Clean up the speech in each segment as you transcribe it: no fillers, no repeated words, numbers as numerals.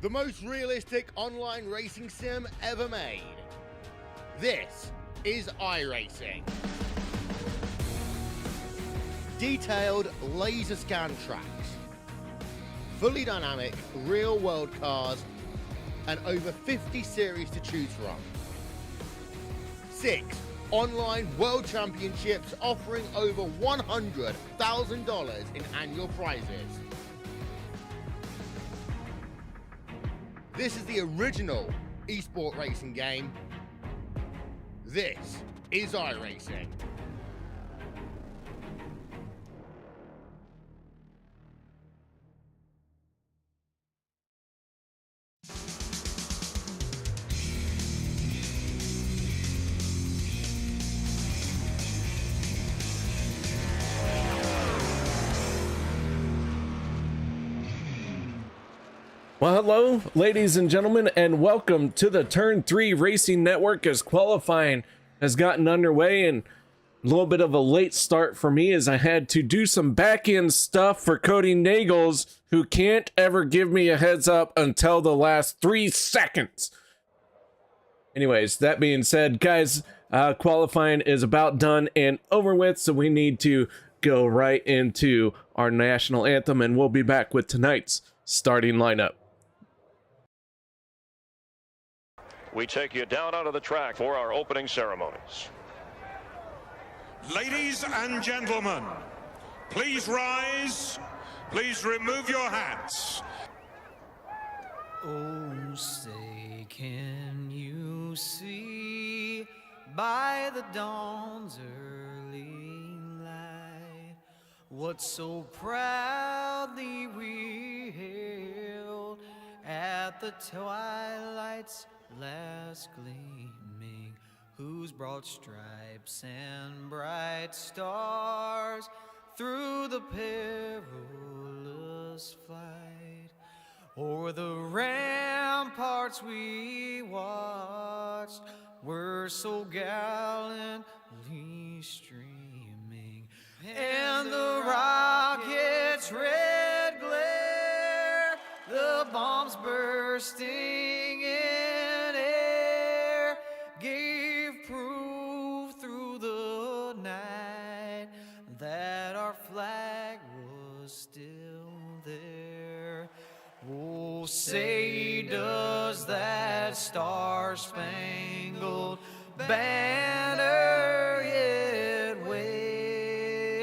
the most realistic online racing sim ever made. This is iRacing. Detailed laser scan tracks, fully dynamic real-world cars, and over 50 series to choose from. 6 online world championships offering over $100,000 in annual prizes. This is the original esport racing game. This is iRacing. Well, hello, ladies and gentlemen, and welcome to the Turn 3 Racing Network as qualifying has gotten underway, and a little bit of a late start for me as I had to do some back-end stuff for Kody Neagles, who can't ever give me a heads up until the last 3 seconds. Anyways, that being said, guys, qualifying is about done and over with, so we need to go right into our national anthem, and we'll be back with tonight's starting lineup. We take you down onto the track for our opening ceremonies. Ladies and gentlemen, please rise. Please remove your hats. Oh, say, can you see by the dawn's early light what so proudly we hailed at the twilight's last gleaming, whose broad stripes and bright stars through the perilous flight o'er the ramparts we watched were so gallantly streaming, and the rocket's red glare, the bombs bursting in air, gave proof through the night that our flag was still there. Oh, say does that star-spangled banner yet wave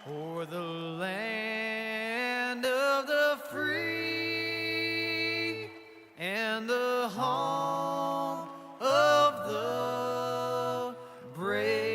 o'er the land of the free and the home of the brave?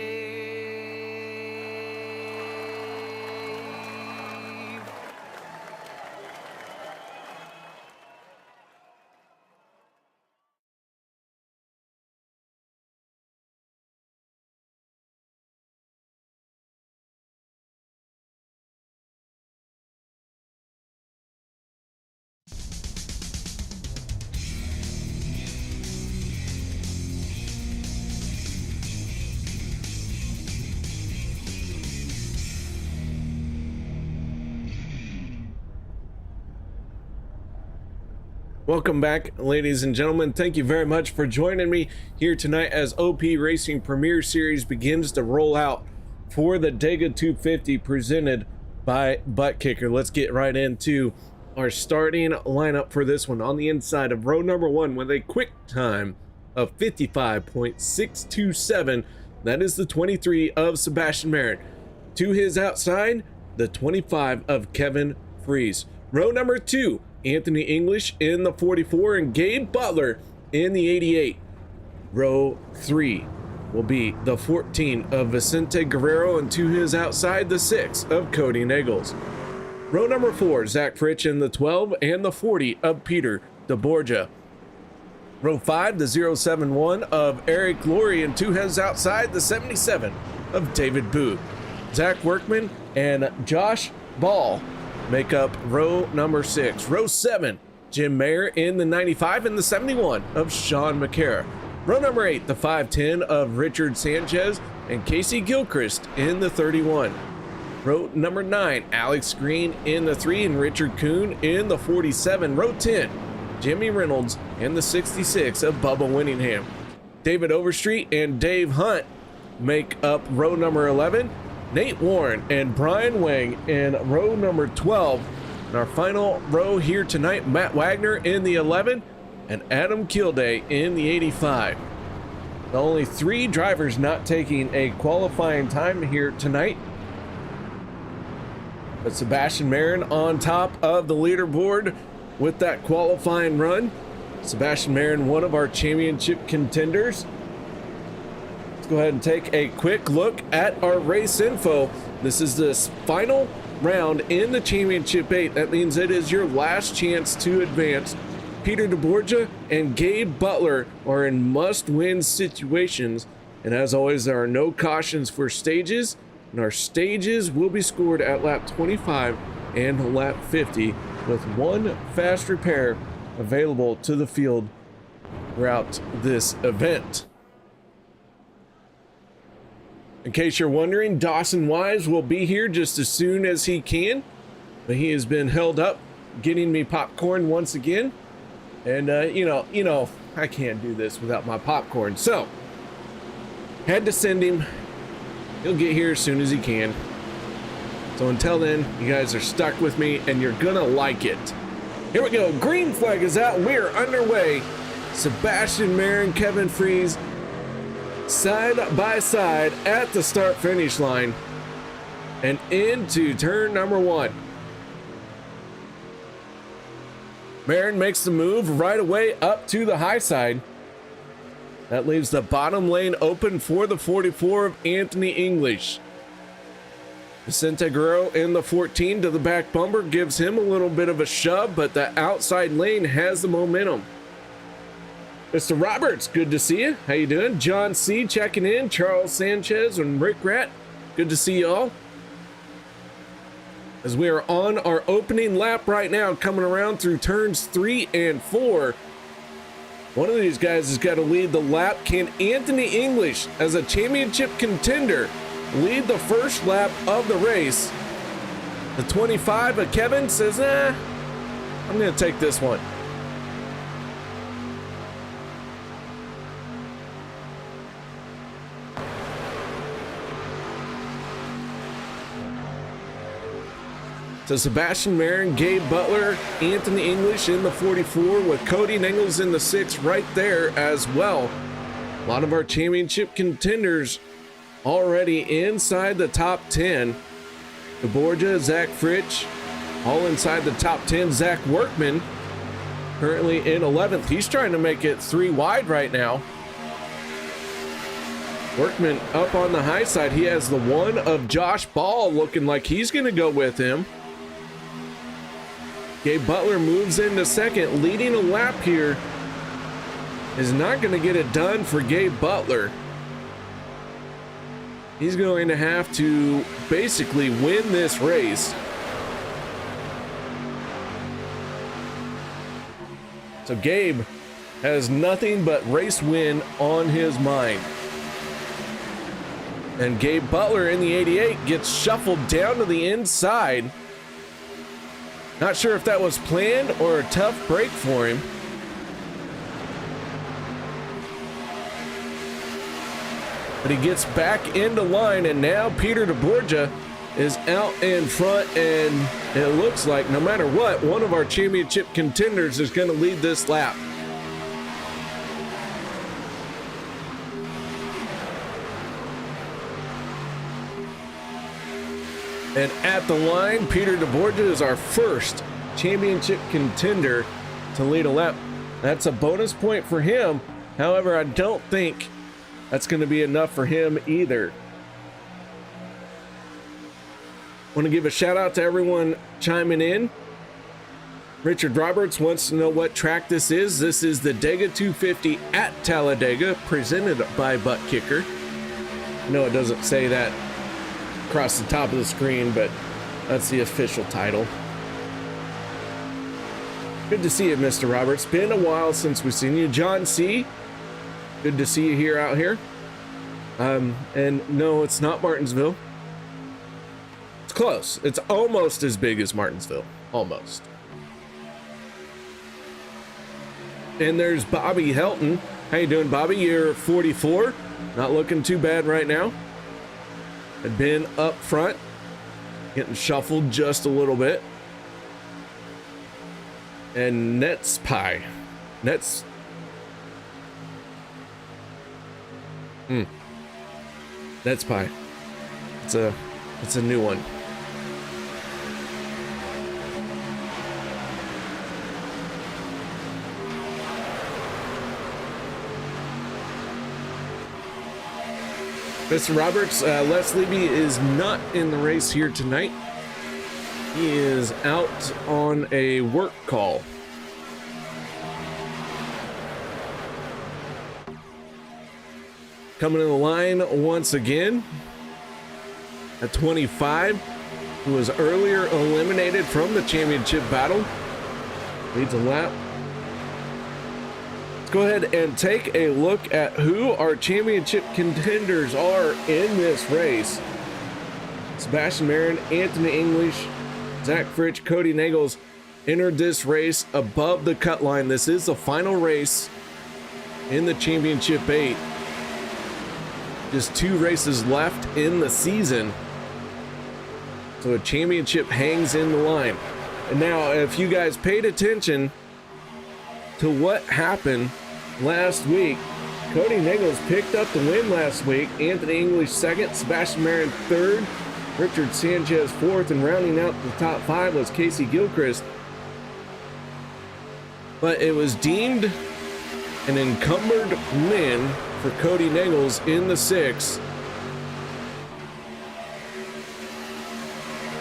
Welcome back, ladies and gentlemen. Thank you very much for joining me here tonight as OP Racing Premier Series begins to roll out for the Dega 250 presented by Butt Kicker. Let's get right into our starting lineup for this one. On the inside of row number 1 with a quick time of 55.627, that is the 23 of Sebastian Marin. To his outside, the 25 of Kevin Fritsch. Row number 2, Anthony English in the 44 and Gabe Butler in the 88. Row 3 will be the 14 of Vicente Guerrero, and to his outside, the 6 of Kody Neagles. Row number 4, Zach Fritsch in the 12 and the 40 of Peter deBorja. Row 5, the 071 of Eric Laurie, and to his outside, the 77 of David Booth. Zach Workman and Josh Ball make up row number 6. Row 7, Jim Mayer in the 95 and the 71 of Sean McCara. Row number 8, the 510 of Richard Sanchez and Kacey Gilchrist in the 31. Row number 9, Alex Green in the 3 and Richard Kuhn in the 47. Row 10, Jimmy Reynolds in the 66 of Bubba Winningham. David Overstreet and Dave Hunt make up row number 11. Nate Warren and Brian Wang in row number 12. And our final row here tonight, Matt Wagner in the 11 and Adam Kilday in the 85. The only 3 drivers not taking a qualifying time here tonight. But Sebastian Marin on top of the leaderboard with that qualifying run. Sebastian Marin, one of our championship contenders. Let's go ahead and take a quick look at our race info. This is the final round in the championship 8. That means it is your last chance to advance. Peter deBorja and Gabe Butler are in must-win situations. And as always, there are no cautions for stages. And our stages will be scored at lap 25 and lap 50 with 1 fast repair available to the field throughout this event. In case you're wondering, Dawson Wise will be here just as soon as he can, but he has been held up getting me popcorn once again. And you know, I can't do this without my popcorn, so had to send him. He'll get here as soon as he can. So until then, you guys are stuck with me and you're gonna like it. Here we go. Green flag is out. We're underway. Sebastian Marin, Kevin Fries, side by side at the start finish line and into turn number 1. Marin makes the move right away up to the high side. That leaves the bottom lane open for the 44 of Anthony English. Vicente Guerrero in the 14 to the back bumper gives him a little bit of a shove, but the outside lane has the momentum. Mr. Roberts, good to see you. How you doing? John C checking in. Charles Sanchez and Rick Rat, good to see y'all. As we are on our opening lap right now, coming around through turns 3 and 4. One of these guys has got to lead the lap. Can Anthony English, as a championship contender, lead the first lap of the race? The 25 of Kevin says, I'm going to take this one. So Sebastian Marin, Gabe Butler, Anthony English in the 44 with Kody Neagles in the 6 right there as well. A lot of our championship contenders already inside the top 10. deBorja, Zach Fritsch, all inside the top 10. Zach Workman currently in 11th. He's trying to make it 3 wide right now. Workman up on the high side. He has the 1 of Josh Ball looking like he's going to go with him. Gabe Butler moves into 2nd, leading a lap here. Is not going to get it done for Gabe Butler. He's going to have to basically win this race. So Gabe has nothing but race win on his mind. And Gabe Butler in the 88 gets shuffled down to the inside. Not sure if that was planned or a tough break for him. But he gets back into line, and now Peter deBorja is out in front, and it looks like no matter what, one of our championship contenders is going to lead this lap. And at the line, Peter deBorja is our first championship contender to lead a lap. That's a bonus point for him. However, I don't think that's going to be enough for him either. Want to give a shout out to everyone chiming in. Richard Roberts wants to know what track this is. This is the Dega 250 at Talladega, presented by Butt Kicker. No, it doesn't say that across the top of the screen, but that's the official title. Good to see you, Mr. Roberts. Been a while since we've seen you. John C, good to see you here out here. And no, it's not Martinsville. It's close. It's almost as big as Martinsville. Almost. And there's Bobby Helton. How you doing, Bobby? You're 44. Not looking too bad right now. Had been up front. Getting shuffled just a little bit. And Nets Pie. Nets. Nets Pie. It's a new one. Mr. Roberts, Les Levy is not in the race here tonight. He is out on a work call. Coming in the line once again at 25, who was earlier eliminated from the championship battle. Leads a lap. Let's go ahead and take a look at who our championship contenders are in this race. Sebastian Marin, Anthony English, Zach Fritsch, Kody Neagles entered this race above the cut line. This is the final race in the championship 8. Just 2 races left in the season. So a championship hangs in the line. And now, if you guys paid attention to what happened last week, Kody Neagles picked up the win last week. Anthony English 2nd, Sebastian Marin 3rd, Richard Sanchez 4th, and rounding out the top 5 was Kacey Gilchrist. But it was deemed an encumbered win for Kody Neagles in the 6th.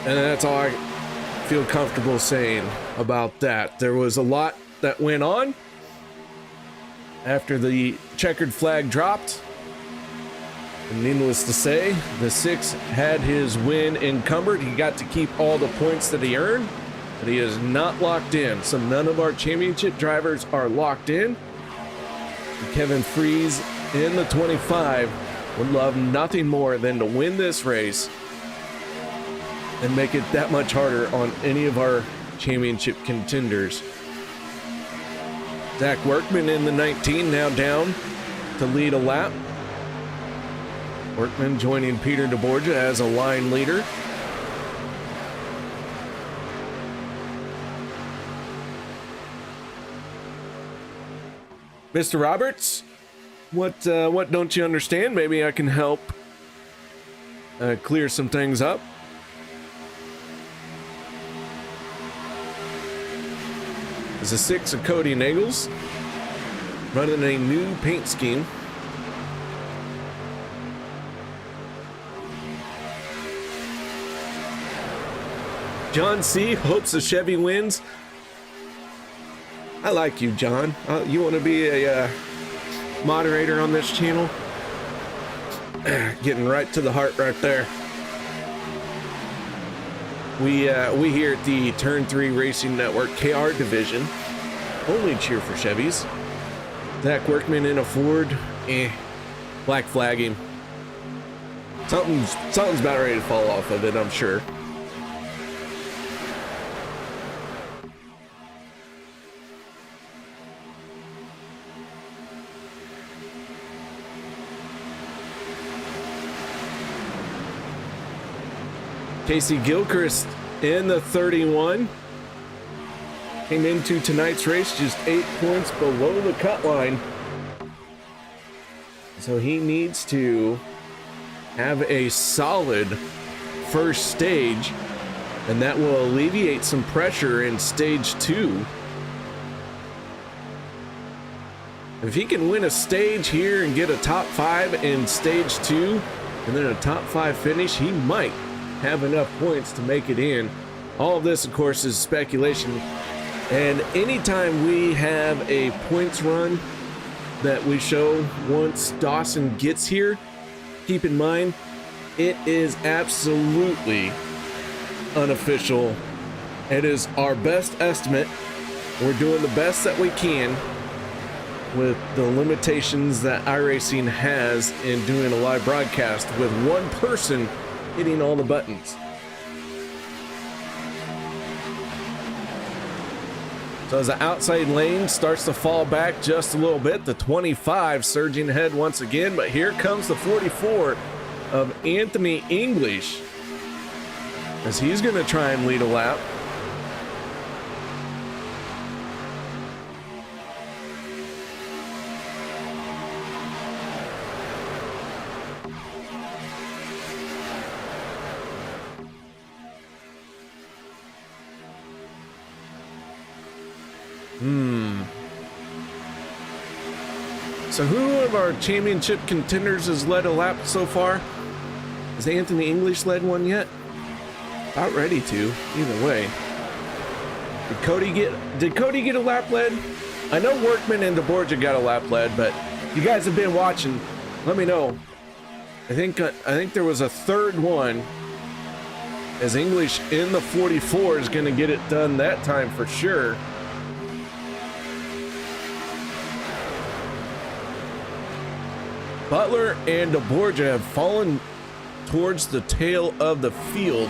And that's all I feel comfortable saying about that. There was a lot that went on after the checkered flag dropped. And needless to say, the 6 had his win encumbered. He got to keep all the points that he earned, but he is not locked in. So none of our championship drivers are locked in. Kevin Fries in the 25 would love nothing more than to win this race and make it that much harder on any of our championship contenders. Zach Workman in the 19, now down to lead a lap. Workman joining Peter deBorja as a line leader. Mr. Roberts, what don't you understand? Maybe I can help clear some things up. There's a 6 of Kody Neagles running a new paint scheme. John C. hopes the Chevy wins. I like you, John. You want to be a moderator on this channel? Getting right to the heart right there. We here at the Turn 3 Racing Network KR division only cheer for Chevys. Zach Workman in a Ford, black flagging. Something's about ready to fall off of it, I'm sure. Kacey Gilchrist in the 31 came into tonight's race just 8 points below the cut line, so he needs to have a solid first stage, and that will alleviate some pressure in stage 2. If he can win a stage here and get a top 5 in stage 2 and then a top 5 finish, he might have enough points to make it in. All of this, of course, is speculation, and anytime we have a points run that we show once Dawson gets here, keep in mind it is absolutely unofficial. It is our best estimate. We're doing the best that we can with the limitations that iRacing has in doing a live broadcast with one person hitting all the buttons. So as the outside lane starts to fall back just a little bit, the 25 surging ahead once again, but here comes the 44 of Anthony English as he's going to try and lead a lap. So who of our championship contenders has led a lap so far? Has Anthony English led one yet? About ready to, either way. Did Kody get a lap led? I know Workman and deBorja got a lap led, but you guys have been watching. Let me know. I think there was a third one, as English in the 44 is going to get it done that time for sure. Butler and deBorja have fallen towards the tail of the field.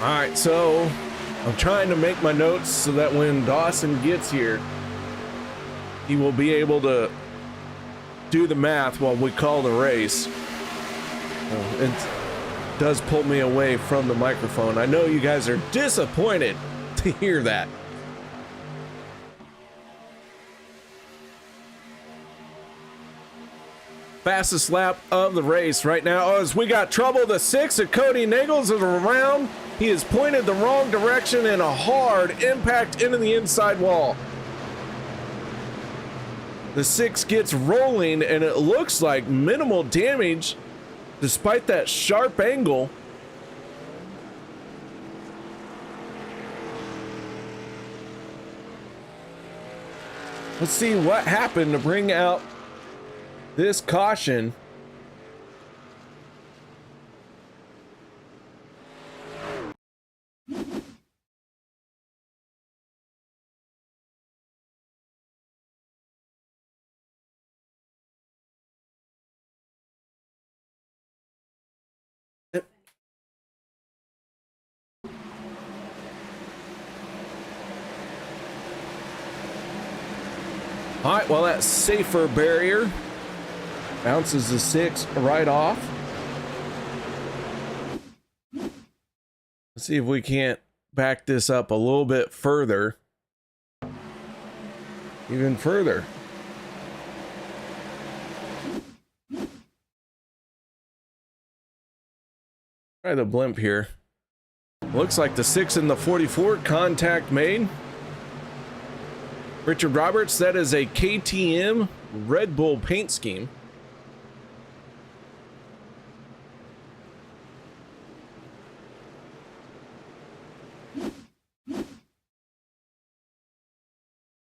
All right, so I'm trying to make my notes so that when Dawson gets here, he will be able to do the math while we call the race. It does pull me away from the microphone. I know you guys are disappointed to hear that. Fastest lap of the race right now as we got trouble. The 6 of Kody Neagles is around. He has pointed the wrong direction and a hard impact into the inside wall. The 6 gets rolling and it looks like minimal damage despite that sharp angle. Let's see what happened to bring out this caution. All right, well, that safer barrier bounces the 6 right off. Let's see if we can't back this up a little bit further. Even further. Try the blimp here. Looks like the 6 and the 44 contact made. Richard Roberts, that is a KTM Red Bull paint scheme.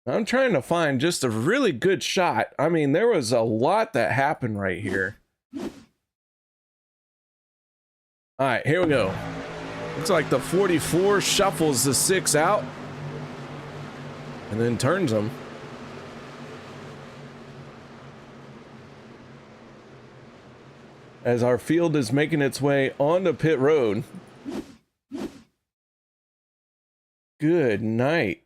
I'm trying to find just a really good shot. I mean, there was a lot that happened right here. All right, here we go. Looks like the 44 shuffles the 6 out and then turns them. As our field is making its way onto pit road. Good night.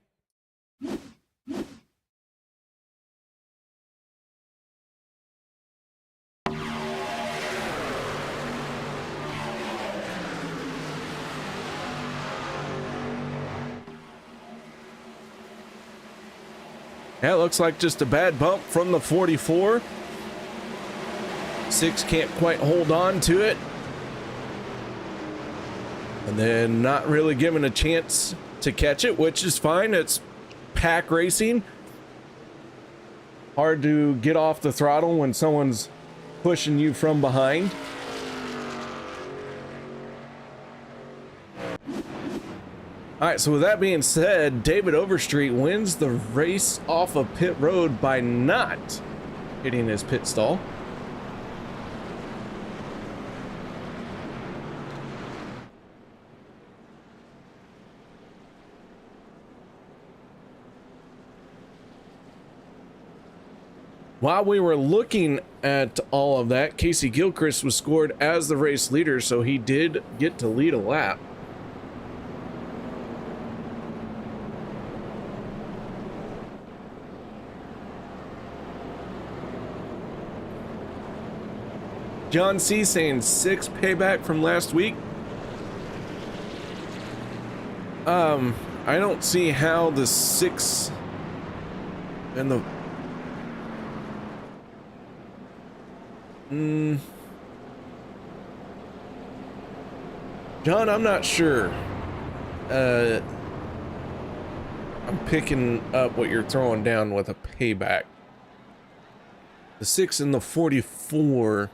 Yeah, it looks like just a bad bump from the 44. 6 can't quite hold on to it. And then not really given a chance to catch it, which is fine. It's pack racing. Hard to get off the throttle when someone's pushing you from behind. All right, so with that being said, David Overstreet wins the race off of pit road by not hitting his pit stall. While we were looking at all of that, Kacey Gilchrist was scored as the race leader, so he did get to lead a lap. John C. saying 6 payback from last week. I don't see how the 6 and the John, I'm not sure. I'm picking up what you're throwing down with a payback. The 6 and the 44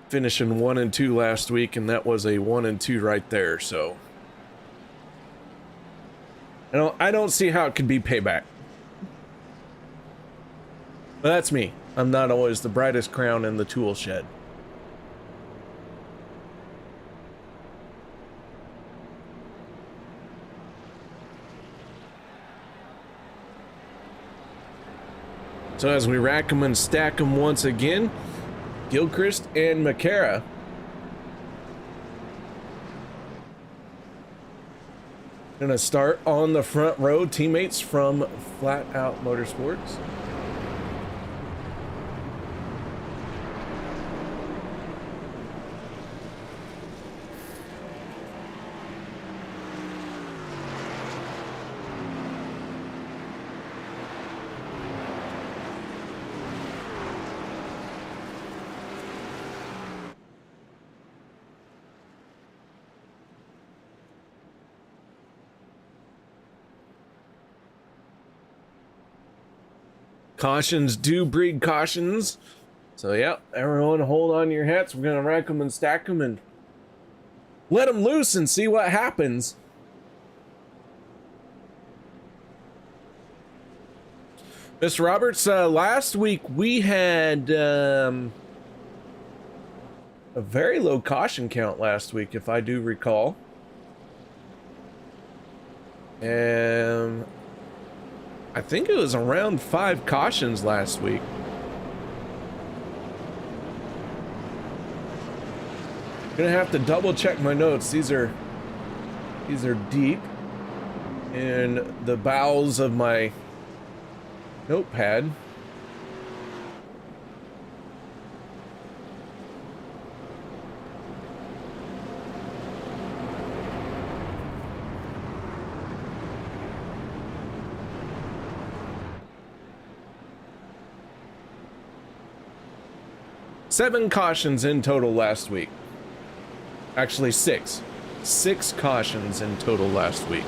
finishing 1 and 2 last week, and that was a 1 and 2 right there. So I don't see how it could be payback. But that's me. I'm not always the brightest crown in the tool shed. So as we rack them and stack them once again, Gilchrist and McCara gonna start on the front row, teammates from Flat Out Motorsports. Cautions do breed cautions. So yeah, everyone hold on to your hats. We're gonna rack them and stack them and let them loose and see what happens. Mr. Roberts, last week we had a very low caution count last week, if I do recall. And I think it was around 5 cautions last week. Gonna have to double check my notes. These are deep in the bowels of my notepad. Seven cautions in total last week. Actually, 6. 6 cautions in total last week.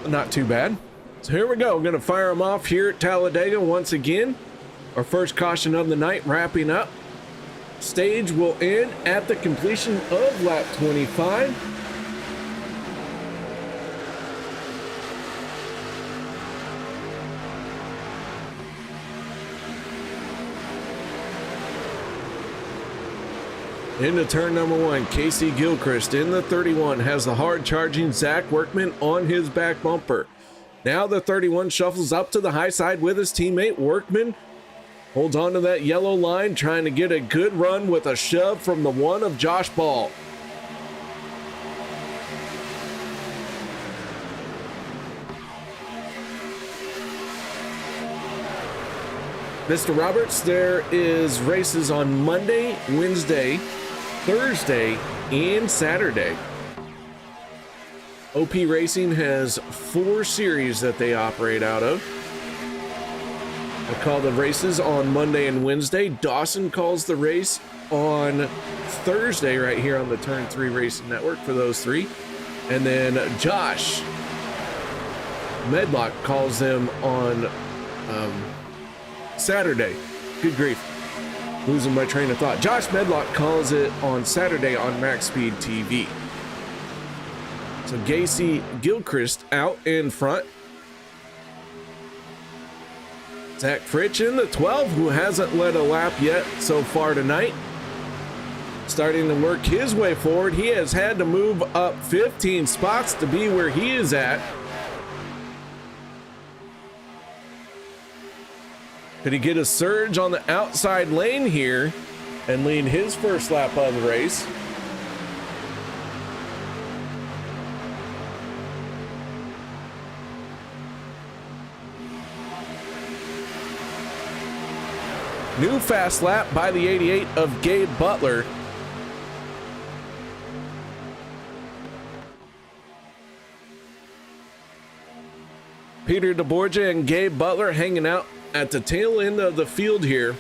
Not too bad. So here we go. We're going to fire them off here at Talladega once again. Our first caution of the night wrapping up. Stage will end at the completion of lap 25. Into turn number 1, Kacey Gilchrist in the 31 has the hard charging Zach Workman on his back bumper. Now the 31 shuffles up to the high side with his teammate Workman. Holds on to that yellow line, trying to get a good run with a shove from the 1 of Josh Ball. Mr. Roberts, there is races on Monday, Wednesday, Thursday, and Saturday. OP Racing has 4 series that they operate out of. I call the races on Monday and Wednesday. Dawson calls the race on Thursday right here on the Turn 3 Racing Network for those 3. And then Josh Medlock calls them on Saturday. Good grief. Losing my train of thought. Josh Medlock calls it on Saturday on Max Speed TV. So Kacey Gilchrist out in front. Zach Fritsch in the 12, who hasn't led a lap yet so far tonight. Starting to work his way forward. He has had to move up 15 spots to be where he is at. Could he get a surge on the outside lane here and lead his first lap of the race? New fast lap by the 88 of Gabe Butler. Peter deBorja and Gabe Butler hanging out at the tail end of the field here.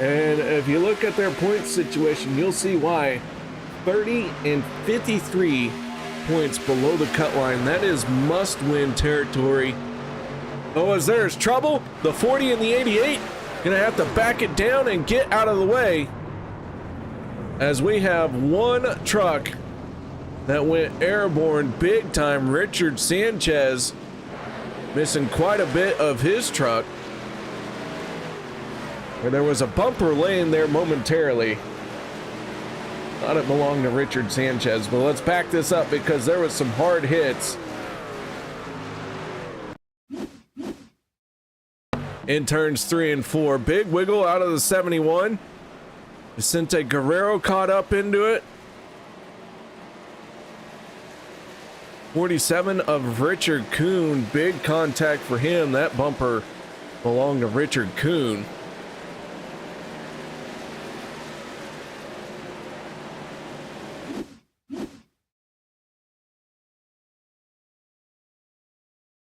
And if you look at their point situation, you'll see why. 30 and 53 points below the cut line. That is must-win territory. Oh, as there's trouble, the 40 and the 88 gonna have to back it down and get out of the way, as we have one truck that went airborne big time. Richard Sanchez missing quite a bit of his truck, where there was a bumper laying there momentarily. Thought it belonged to Richard Sanchez, but let's back this up because there was some hard hits. In turns 3 and 4, big wiggle out of the 71. Vicente Guerrero caught up into it. 47 of Richard Kuhn, big contact for him. That bumper belonged to Richard Kuhn.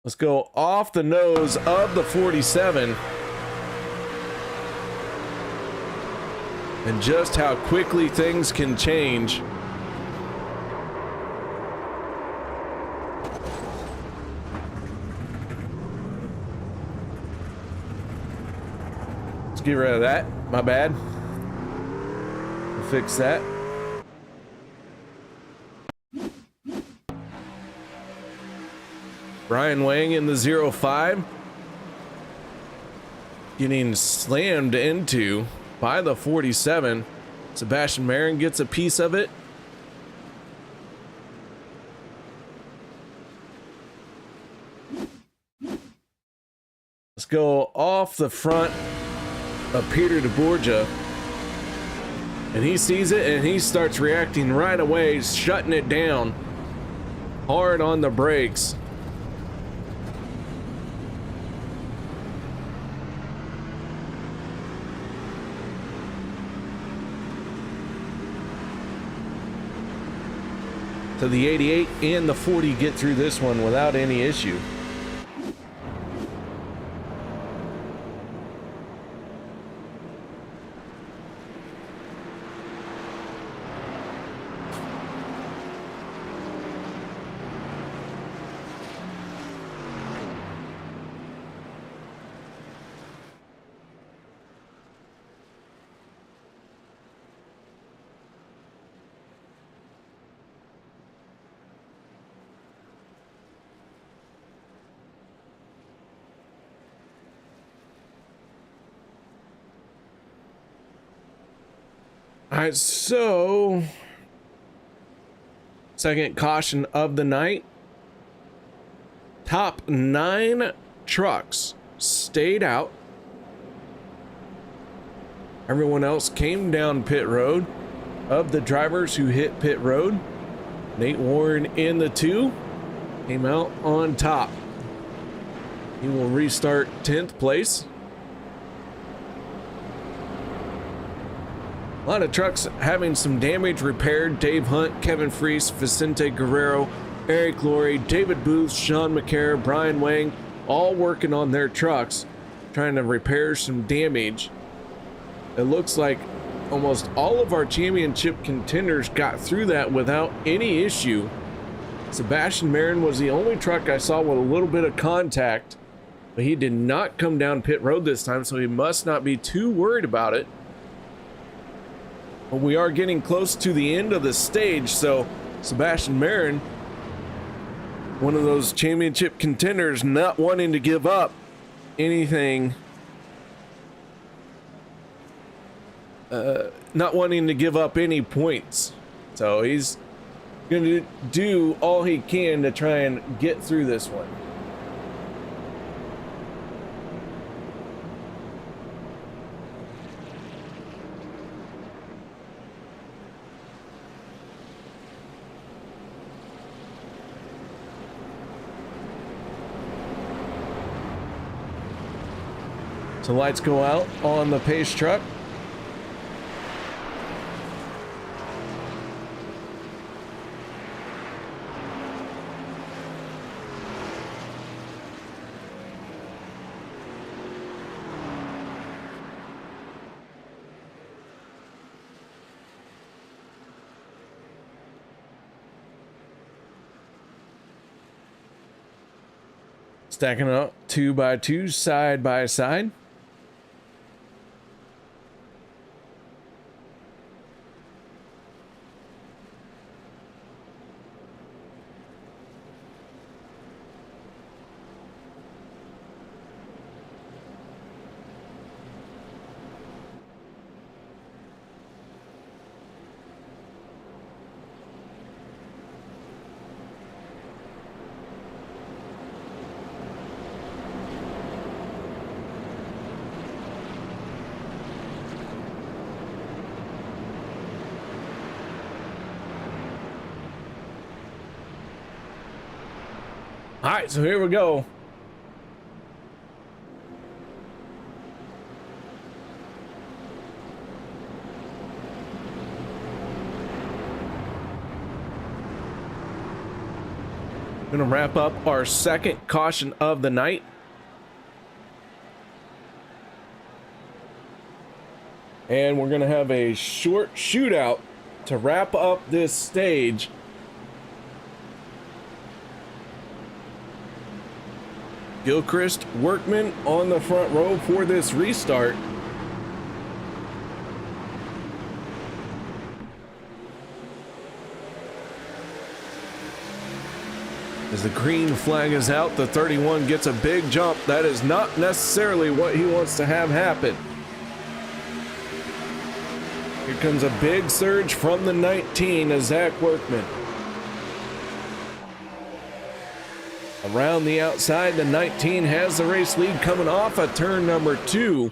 Let's go off the nose of the 47. And just how quickly things can change. Let's get rid of that. My bad. We'll fix that. Brian Wang in the 05, getting slammed into by the 47. Sebastian Marin gets a piece of it. Let's go off the front of Peter deBorja, and he sees it and he starts reacting right away, shutting it down hard on the brakes. So the 88 and the 40 get through this one without any issue. All right, so second caution of the night. Top 9 trucks stayed out. Everyone else came down pit road. Of the drivers who hit pit road, Nate Warren in the 2 came out on top. He will restart 10th place. A lot of trucks having some damage repaired. Dave Hunt, Kevin Fries, Vicente Guerrero, Eric Laurie, David Booth, Sean McCare, Brian Wang, all working on their trucks, trying to repair some damage. It looks like almost all of our championship contenders got through that without any issue. Sebastian Marin was the only truck I saw with a little bit of contact But he did not come down pit road this time, so he must not be too worried about it. But we are getting close to the end of the stage, so Sebastian Marin, one of those championship contenders, not wanting to give up anything, not wanting to give up any points. So he's going to do all he can to try and get through this one. So lights go out on the pace truck. Stacking up 2 by 2 side by side. All right, so here we go. Gonna wrap up our second caution of the night. And we're gonna have a short shootout to wrap up this stage. Gilchrist, Workman on the front row for this restart. As the green flag is out, the 31 gets a big jump. That is not necessarily what he wants to have happen. Here comes a big surge from the 19 as Zach Workman. Around the outside, the 19 has the race lead coming off of turn number 2.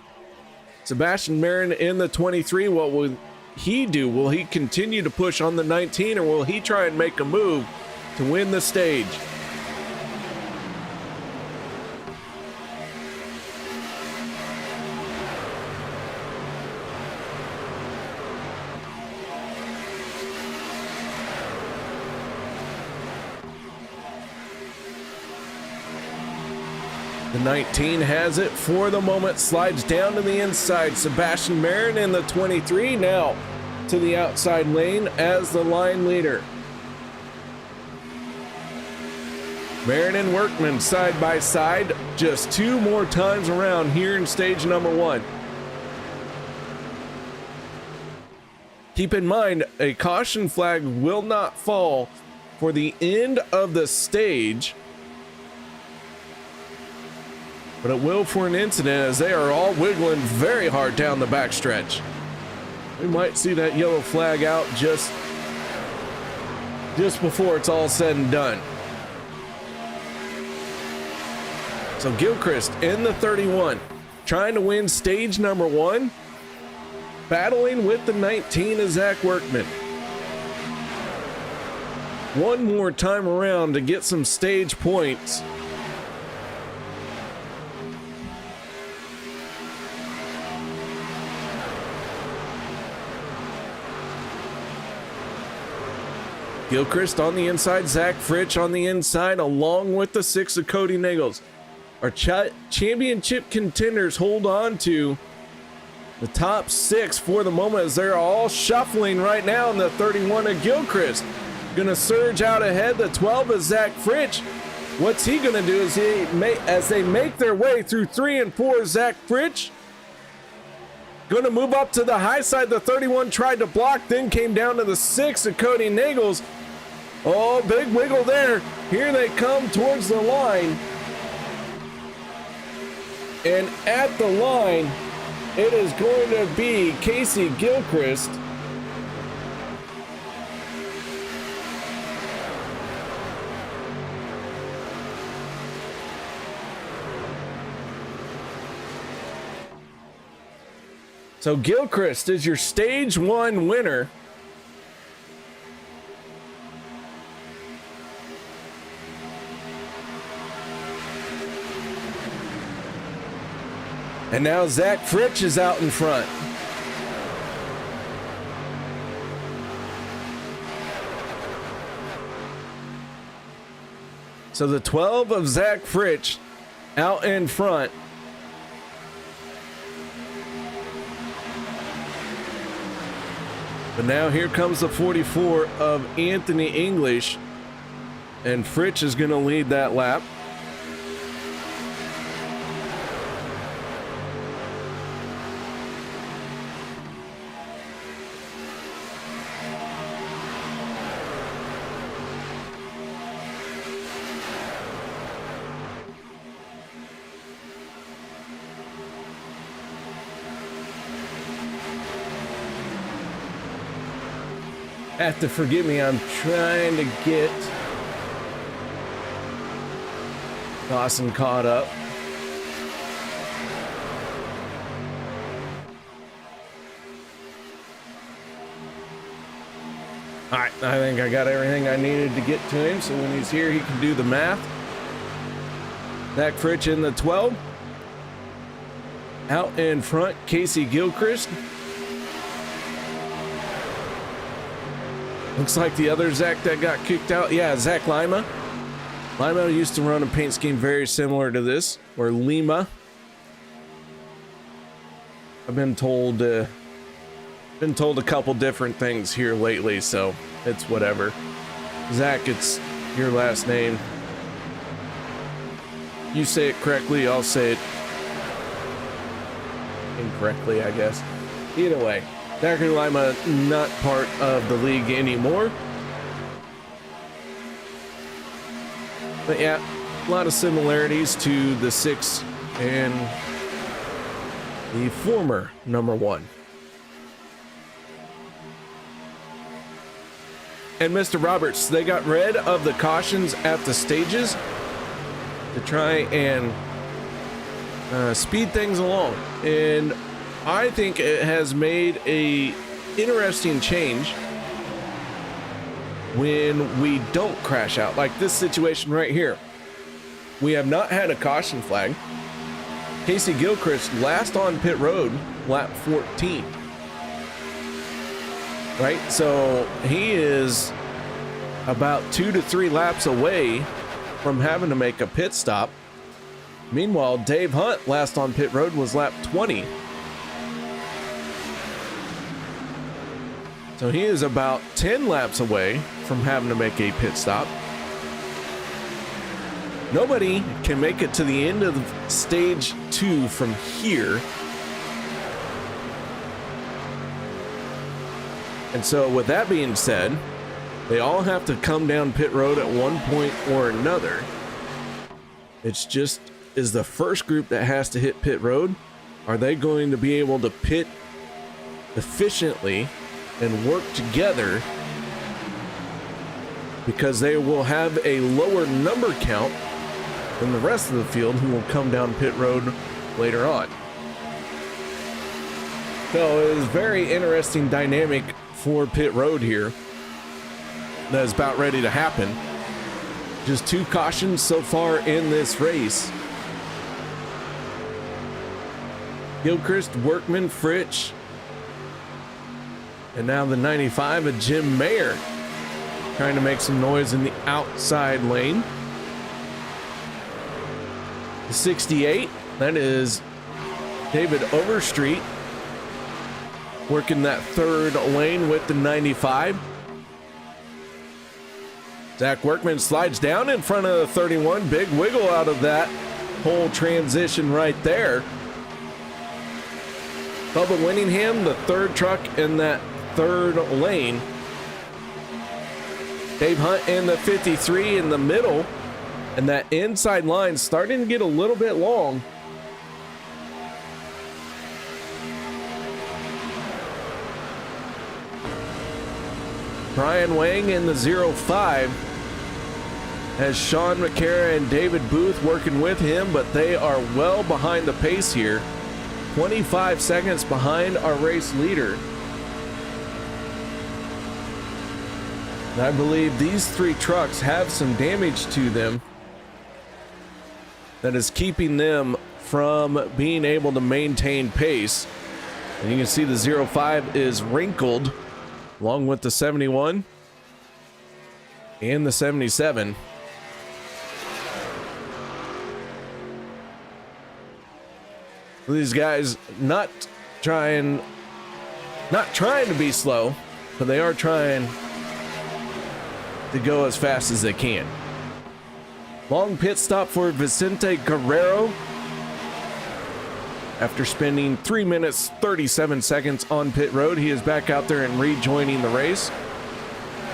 Sebastian Marin in the 23, what will he do? Will he continue to push on the 19, or will he try and make a move to win the stage? The 19 has it for the moment, slides down to the inside. Sebastian Marin in the 23 now to the outside lane as the line leader. Marin and Workman side by side, just 2 more times around here in stage number 1. Keep in mind, a caution flag will not fall for the end of the stage, but it will for an incident as they are all wiggling very hard down the backstretch. We might see that yellow flag out just before it's all said and done. So Gilchrist in the 31, trying to win stage number 1, battling with the 19 is Zach Workman. One more time around to get some stage points. Gilchrist on the inside, Zach Fritsch on the inside, along with the 6 of Kody Neagles. Our championship contenders hold on to the top 6 for the moment as they're all shuffling right now in the 31 of Gilchrist. Gonna surge out ahead. The 12 is Zach Fritsch. What's he going to do is as they make their way through 3 and 4, Zach Fritsch going to move up to the high side. The 31 tried to block, then came down to the 6 of Kody Neagles. Oh, big wiggle there. Here they come towards the line. And at the line, it is going to be Kacey Gilchrist. So Gilchrist is your stage 1 winner. And now Zach Fritsch is out in front. So the 12 of Zach Fritsch out in front. But now here comes the 44 of Anthony English, and Fritsch is going to lead that lap. Have to forgive me, I'm trying to get Dawson caught up. All right, I think I got everything I needed to get to him, so when he's here, he can do the math. Zach Fritsch in the 12. Out in front, Kacey Gilchrist. Looks like the other Zach that got kicked out. Yeah, Zach Lima. Lima used to run a paint scheme very similar to this, or Lima. I've been told a couple different things here lately, so it's whatever. Zach, it's your last name. You say it correctly, I'll say it incorrectly, I guess. Either way. Zachary Lima not part of the league anymore. But yeah, a lot of similarities to the 6 and the former number 1. And Mr. Roberts, they got rid of the cautions at the stages to try and speed things along. And I think it has made a interesting change when we don't crash out, like this situation right here. We have not had a caution flag. Kacey Gilchrist last on pit road, lap 14. Right, so he is about 2 to 3 laps away from having to make a pit stop. Meanwhile, Dave Hunt last on pit road was lap 20. So he is about 10 laps away from having to make a pit stop. Nobody can make it to the end of stage 2 from here. And so with that being said, they all have to come down pit road at one point or another. It's just, is the first group that has to hit pit road, are they going to be able to pit efficiently and work together, because they will have a lower number count than the rest of the field who will come down pit road later on. So it is very interesting dynamic for pit road here that is about ready to happen. Just 2 cautions so far in this race. Gilchrist, Workman, Fritsch, and now the 95 of Jim Mayer trying to make some noise in the outside lane. The 68, that is David Overstreet working that third lane with the 95. Zach Workman slides down in front of the 31. Big wiggle out of that whole transition right there. Bubba Winningham, the third truck in that third lane. Dave Hunt in the 53 in the middle. And that inside line starting to get a little bit long. Brian Wang in the 05 has Sean McCara and David Booth working with him, but they are well behind the pace here. 25 seconds behind our race leader. And I believe these three trucks have some damage to them that is keeping them from being able to maintain pace. And you can see the 05 is wrinkled along with the 71 and the 77. These guys not trying to be slow, but they are trying to go as fast as they can. Long pit stop for Vicente Guerrero after spending 3 minutes 37 seconds on pit road. He is back out there and rejoining the race.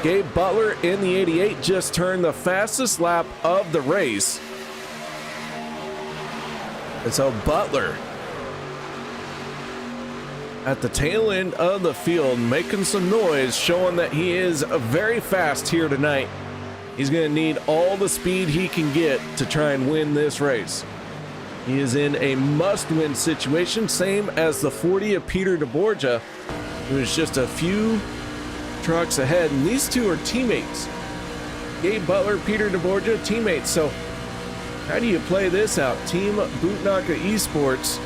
Gabe Butler in the 88 just turned the fastest lap of the race. And so Butler at the tail end of the field making some noise, showing that he is very fast here tonight. He's going to need all the speed he can get to try and win this race. He is in a must-win situation, same as the 40 of Peter deBorja, who is just a few trucks ahead. And these two are teammates. Gabe Butler, Peter deBorja, teammates. So how do you play this out? Team Bootnaka Esports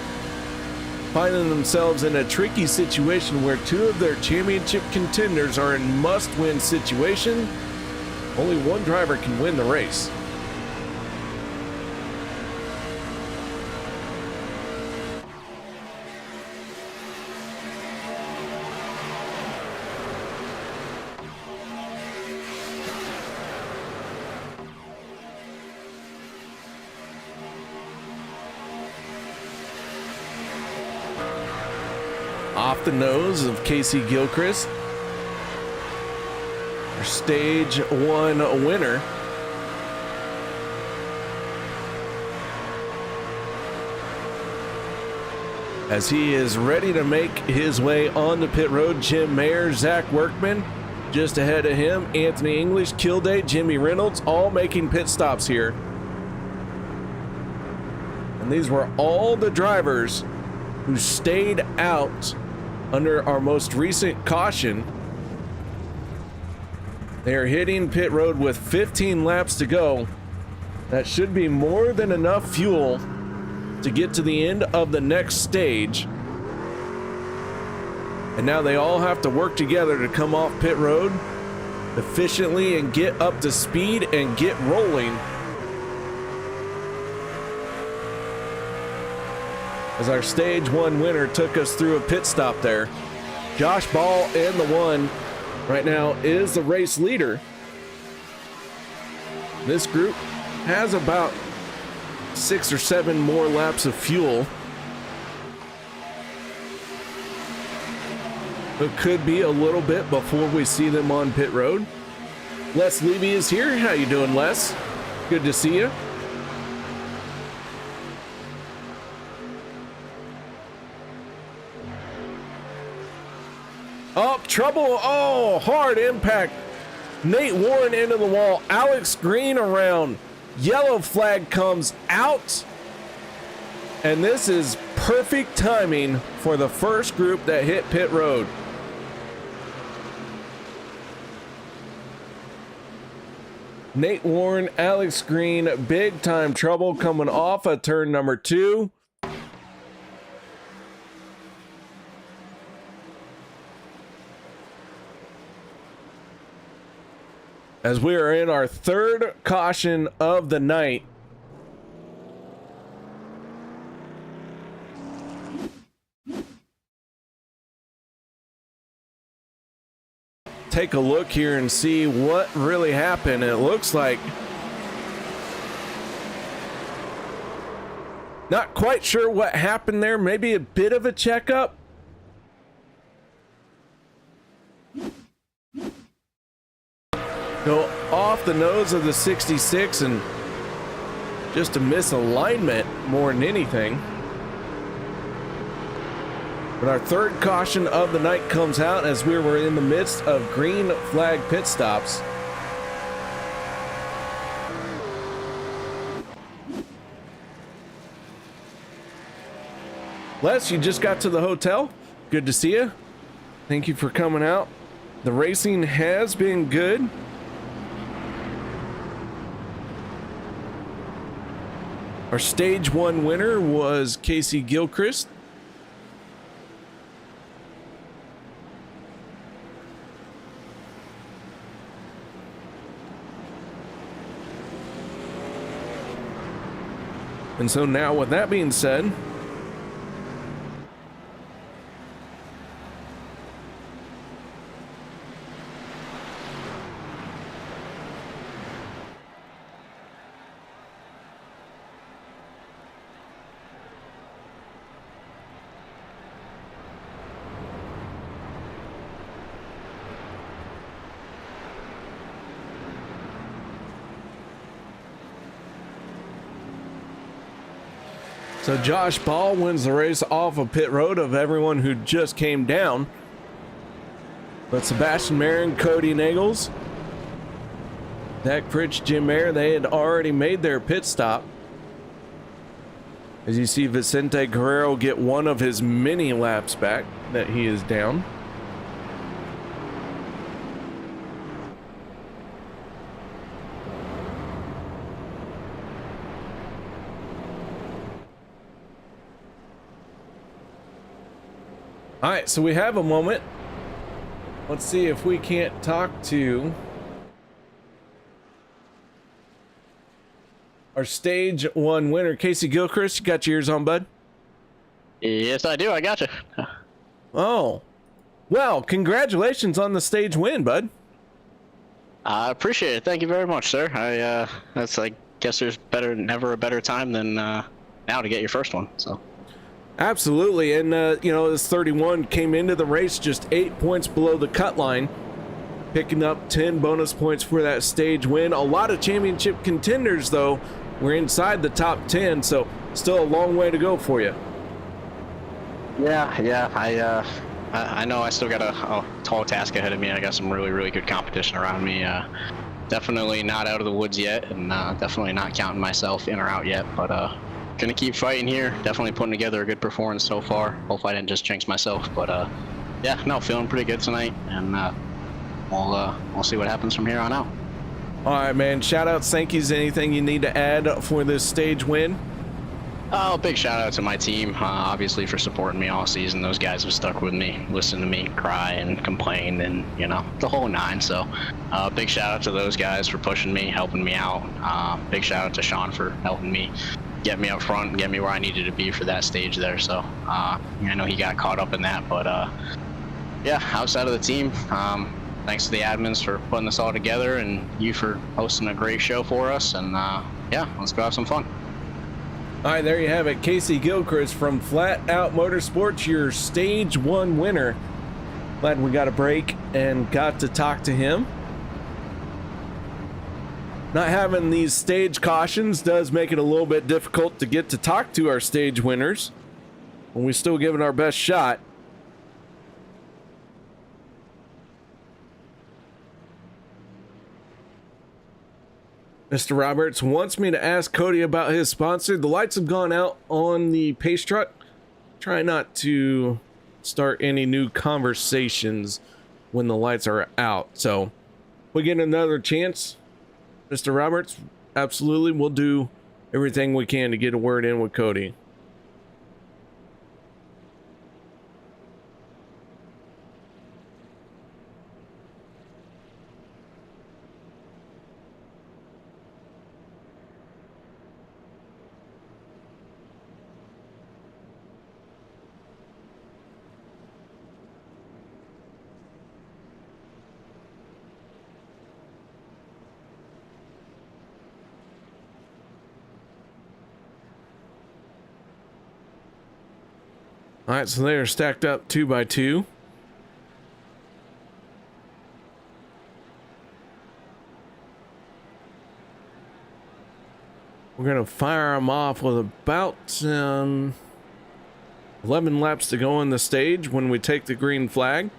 finding themselves in a tricky situation where two of their championship contenders are in must-win situation. Only one driver can win the race. Off the nose of Kacey Gilchrist, our stage one winner. As he is ready to make his way on the pit road, Jim Mayer, Zach Workman just ahead of him, Anthony English, Kilday, Jimmy Reynolds, all making pit stops here. And these were all the drivers who stayed out under our most recent caution. They are hitting pit road with 15 laps to go. That should be more than enough fuel to get to the end of the next stage. And now they all have to work together to come off pit road efficiently and get up to speed and get rolling. As our stage one winner took us through a pit stop there. Josh Ball in the one right now is the race leader. This group has about 6 or 7 more laps of fuel. It could be a little bit before we see them on pit road. Les Levy is here. How you doing, Les? Good to see you. Oh, trouble. Oh, hard impact. Nate Warren into the wall. Alex Green around. Yellow flag comes out. And this is perfect timing for the first group that hit pit road. Nate Warren, Alex Green, big time trouble coming off of turn number 2. As we are in our third caution of the night. take a look here and see what really happened. It looks like not quite sure what happened there. Maybe a bit of a checkup. Go off the nose of the 66 and just a misalignment more than anything. But our third caution of the night comes out as we were in the midst of green flag pit stops. Les, you just got to the hotel. Good to see you. Thank you for coming out. The racing has been good. Our stage 1 winner was Kacey Gilchrist. And so now, with that being said, so Josh Ball wins the race off of pit road of everyone who just came down. But Sebastian Marin, Kody Neagles, Fritsch, Jim Mayer, they had already made their pit stop. As you see Vicente Guerrero get one of his many laps back that he is down. All right, so we have a moment. Let's see if we can't talk to our stage 1 winner, Kacey Gilchrist. You got your ears on, bud? Yes, I do. I got you. Oh, well, congratulations on the stage win, bud. I appreciate it. Thank you very much, sir. I guess there's never a better time than now to get your first one. So. Absolutely, and this 31 came into the race just 8 points below the cut line, picking up 10 bonus points for that stage win. A lot of championship contenders, though, were inside the top 10, so still a long way to go for you. Yeah. I know I still got a tall task ahead of me. I got some really, really good competition around me. Definitely not out of the woods yet, and definitely not counting myself in or out yet, but gonna keep fighting here. Definitely putting together a good performance so far. Hopefully I didn't just jinx myself, but yeah, no, feeling pretty good tonight, and we'll see what happens from here on out. All right, man. Shout outs, thank yous, anything you need to add for this stage win? Oh, big shout out to my team, obviously, for supporting me all season. Those guys have stuck with me, listened to me cry and complain, and the whole 9. So big shout out to those guys for pushing me, helping me out. Big shout out to Sean for helping me get me up front and get me where I needed to be for that stage there. So I know he got caught up in that, but yeah, outside of the team, thanks to the admins for putting this all together, and you for hosting a great show for us. And yeah, let's go have some fun. All right, there you have it. Kacey Gilchrist from Flat Out Motorsports, your stage 1 winner. Glad we got a break and got to talk to him. Not having these stage cautions does make it a little bit difficult to get to talk to our stage winners, but we still give it our best shot. Mr. Roberts wants me to ask Kody about his sponsor. The lights have gone out on the pace truck. Try not to start any new conversations when the lights are out. So if we get another chance, Mr. Roberts, absolutely, we'll do everything we can to get a word in with Kody. All right, so they are stacked up 2 by 2. We're going to fire them off with about 11 laps to go on the stage when we take the green flag.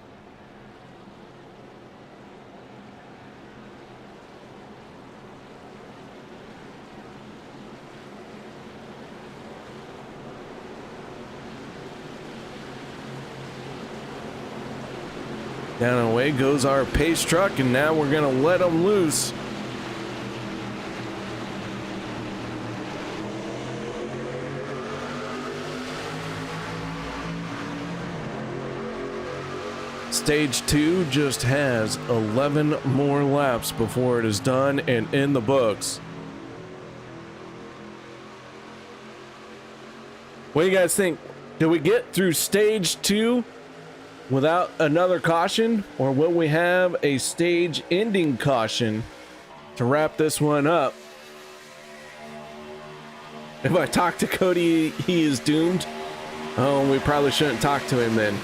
Down and away goes our pace truck, and now we're going to let them loose. Stage 2 just has 11 more laps before it is done and in the books. What do you guys think? Did we get through stage 2 without another caution, or will we have a stage ending caution to wrap this one up? If I talk to Kody, he is doomed. Oh, we probably shouldn't talk to him then.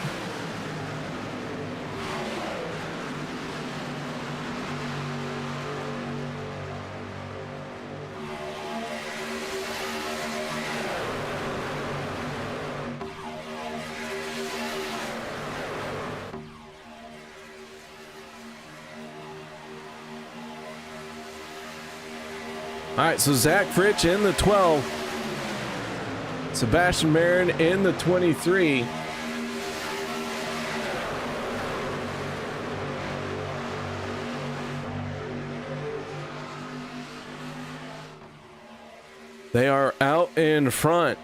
All right, so Zach Fritsch in the 12. Sebastian Marin in the 23. They are out in front.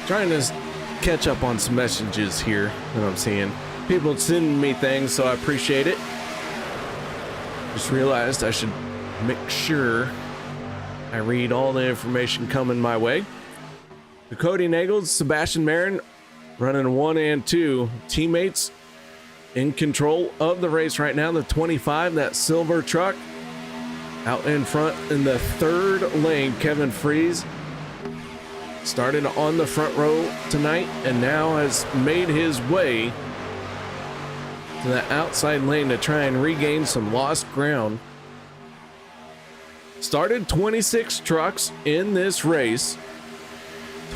Trying to catch up on some messages here that I'm seeing. People sending me things, so I appreciate it. Just realized I should make sure I read all the information coming my way. The Kody Neagles, Sebastian Marin running 1 and 2. Teammates in control of the race right now. The 25, that silver truck, out in front in the 3rd lane. Kevin Fries started on the front row tonight and now has made his way to the outside lane to try and regain some lost ground. Started 26 trucks in this race.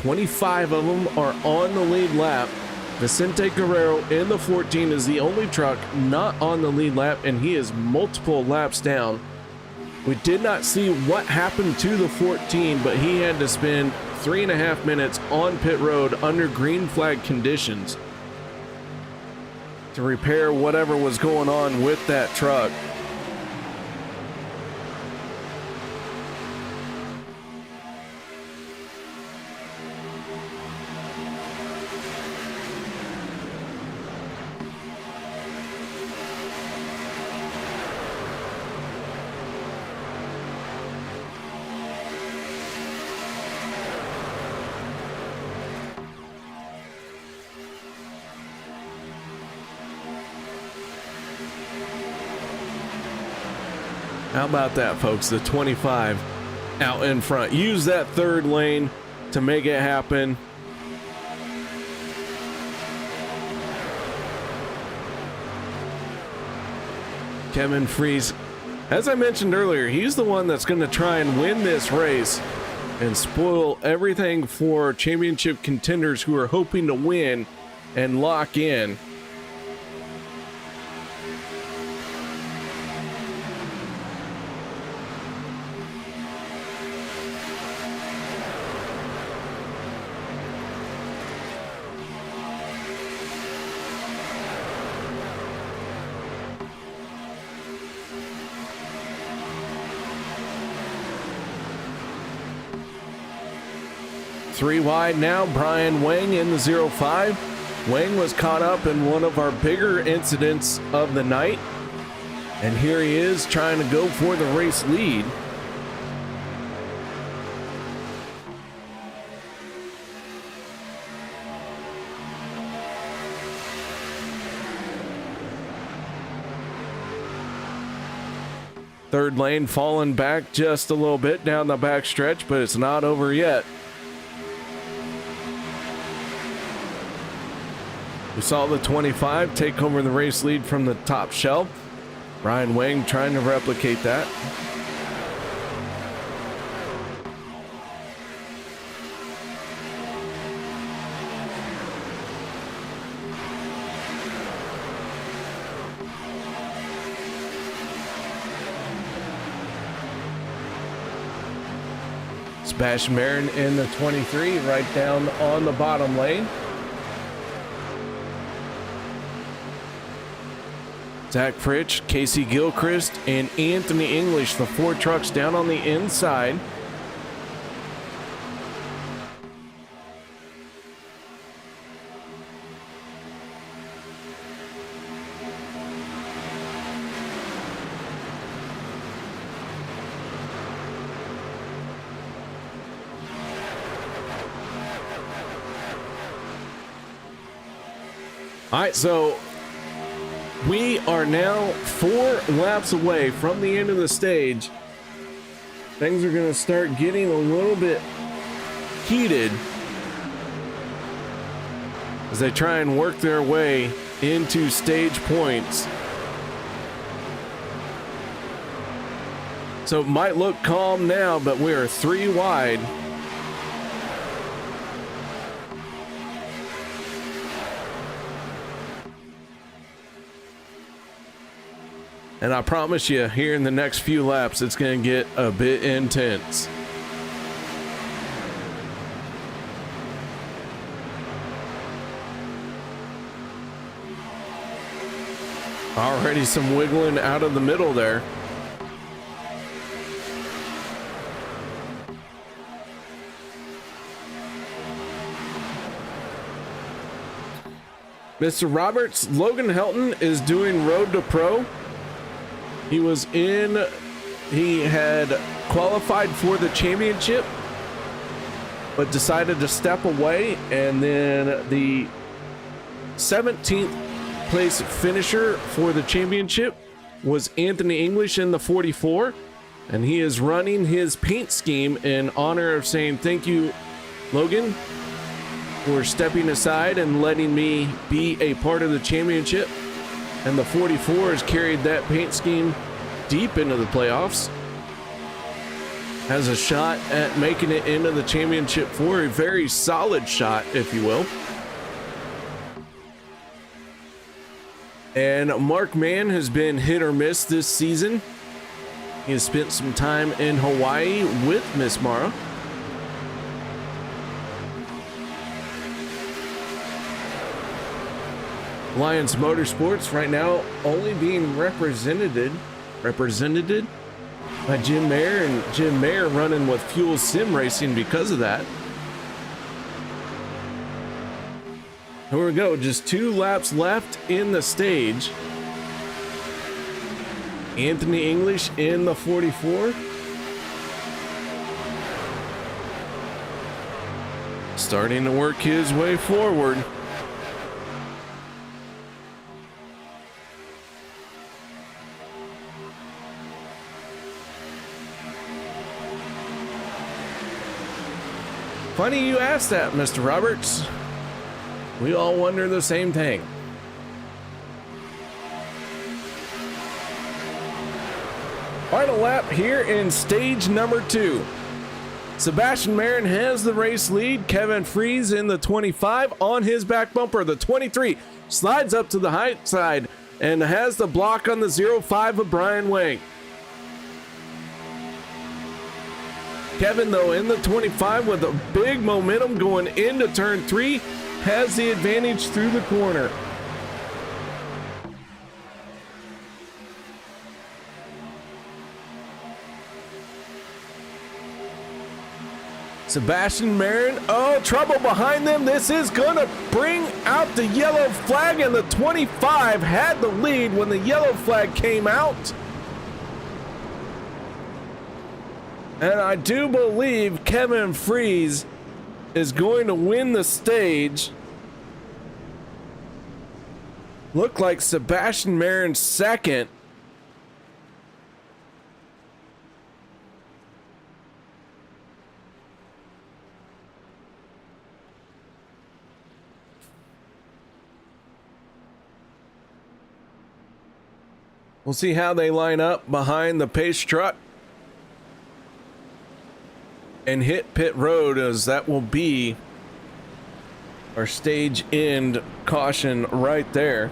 25 of them are on the lead lap. Vicente Guerrero in the 14 is the only truck not on the lead lap, and he is multiple laps down. We did not see what happened to the 14, but he had to spend 3.5 minutes on pit road under green flag conditions to repair whatever was going on with that truck. How about that, folks? The 25 out in front. Use that 3rd lane to make it happen. Kevin Fries, as I mentioned earlier, he's the one that's going to try and win this race and spoil everything for championship contenders who are hoping to win and lock in. 3 wide now. Brian Wang in the 05. Wang was caught up in one of our bigger incidents of the night. And here he is trying to go for the race lead. Third lane falling back just a little bit down the back stretch, but it's not over yet. We saw the 25 take over the race lead from the top shelf. Brian Wang trying to replicate that. Sebastian Marin in the 23, right down on the bottom lane. Zach Fritsch, Kacey Gilchrist, and Anthony English, the 4 trucks down on the inside. All right, so we are now 4 laps away from the end of the stage. Things are going to start getting a little bit heated as they try and work their way into stage points. So it might look calm now, but we are 3 wide. And I promise you, here in the next few laps, it's going to get a bit intense. Already some wiggling out of the middle there. Mr. Roberts, Logan Helton is doing Road to Pro. He had qualified for the championship, but decided to step away. And then the 17th place finisher for the championship was Anthony English in the 44. And he is running his paint scheme in honor of saying, thank you, Logan, for stepping aside and letting me be a part of the championship. And the 44 has carried that paint scheme deep into the playoffs. Has a shot at making it into the championship for a very solid shot, if you will. And Mark Mann has been hit or miss this season. He has spent some time in Hawaii with Miss Mara. Lions Motorsports right now only being represented by Jim Mayer, and Jim Mayer running with Fuel Sim Racing because of that. Here we go, just 2 laps left in the stage. Anthony English in the 44. Starting to work his way forward. Funny you asked that, Mr. Roberts. We all wonder the same thing. Final lap here in stage number 2. Sebastian Marin has the race lead. Kevin Fries in the 25 on his back bumper. The 23 slides up to the high side and has the block on the 05 of Brian Wang. Kevin, though, in the 25 with a big momentum going into turn 3, has the advantage through the corner. Sebastian Marin, oh, trouble behind them. This is gonna bring out the yellow flag, and the 25 had the lead when the yellow flag came out. And I do believe Kevin Fries is going to win the stage. Look like Sebastian Marin second. We'll see how they line up behind the pace truck and hit pit road, as that will be our stage end caution right there.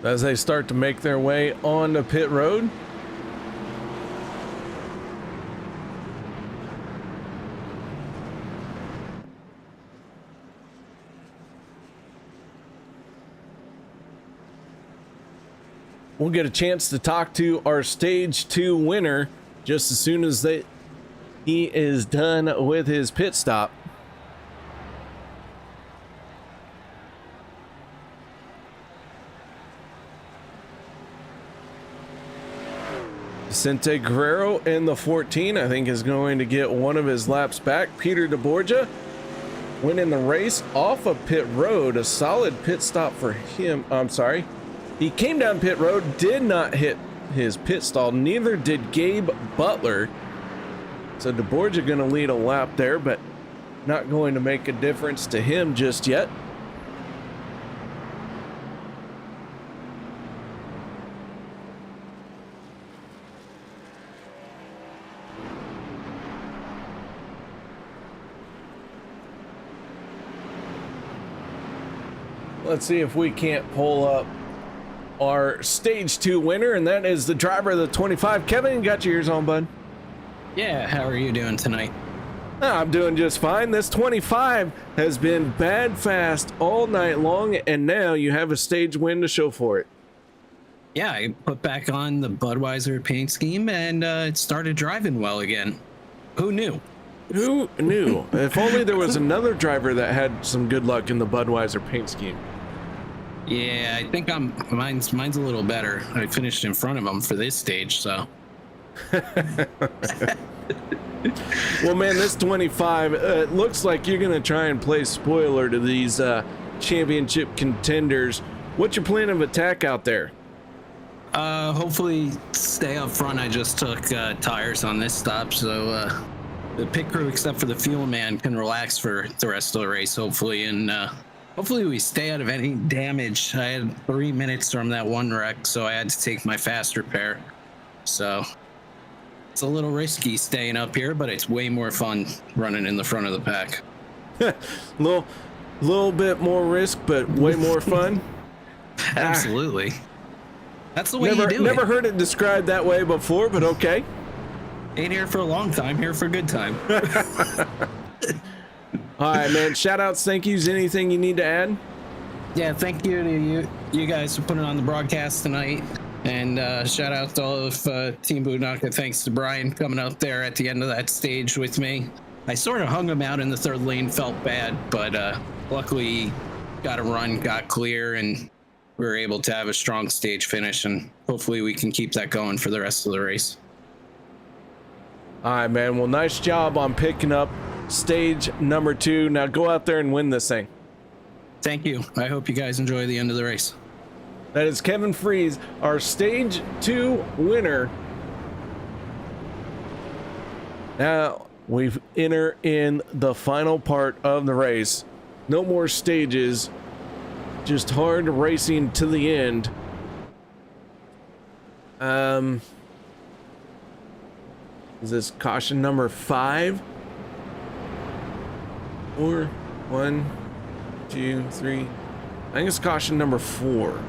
As they start to make their way on the pit road. We'll get a chance to talk to our stage 2 winner just as soon as he is done with his pit stop. Vicente Guerrero in the 14, I think, is going to get one of his laps back. Peter deBorja winning the race off of pit road. A solid pit stop for him. I'm sorry. He came down pit road, did not hit his pit stall. Neither did Gabe Butler. So deBorja going to lead a lap there, but not going to make a difference to him just yet. Let's see if we can't pull up our stage 2 winner, and that is the driver of the 25. Kevin, got your ears on, bud? Yeah, how are you doing tonight? I'm doing just fine. This 25 has been bad fast all night long, and now you have a stage win to show for it. Yeah, I put back on the Budweiser paint scheme and it started driving well again. Who knew? Who knew? If only there was another driver that had some good luck in the Budweiser paint scheme. Yeah, I think mine's a little better. I finished in front of him for this stage, so. Well, man, this 25, it looks like you're gonna try and play spoiler to these championship contenders. What's your plan of attack out there? Hopefully stay up front. I just took tires on this stop, so the pit crew, except for the fuel man, can relax for the rest of the race, hopefully, and hopefully we stay out of any damage. I had 3 minutes from that one wreck, so I had to take my fast repair. So it's a little risky staying up here, but it's way more fun running in the front of the pack. little bit more risk, but way more fun. Absolutely. That's the way you do it. Never heard it described that way before, but okay. Ain't here for a long time, here for a good time. All right, man. Shout outs, thank yous. Anything you need to add? Yeah, thank you to you guys for putting on the broadcast tonight. And shout out to all of Team Boonaka. Thanks to Brian coming out there at the end of that stage with me. I sort of hung him out in the third lane, felt bad, but luckily got a run, got clear, and we were able to have a strong stage finish, and hopefully we can keep that going for the rest of the race. All right, man. Well, nice job on picking up stage number 2. Now go out there and win this thing. Thank you. I hope you guys enjoy the end of the race. That is Kevin Fries, our stage 2 winner. Now we enter in the final part of the race. No more stages. Just hard racing to the end. Is this caution number 5? Or 1, 2, 3. I think it's caution number 4.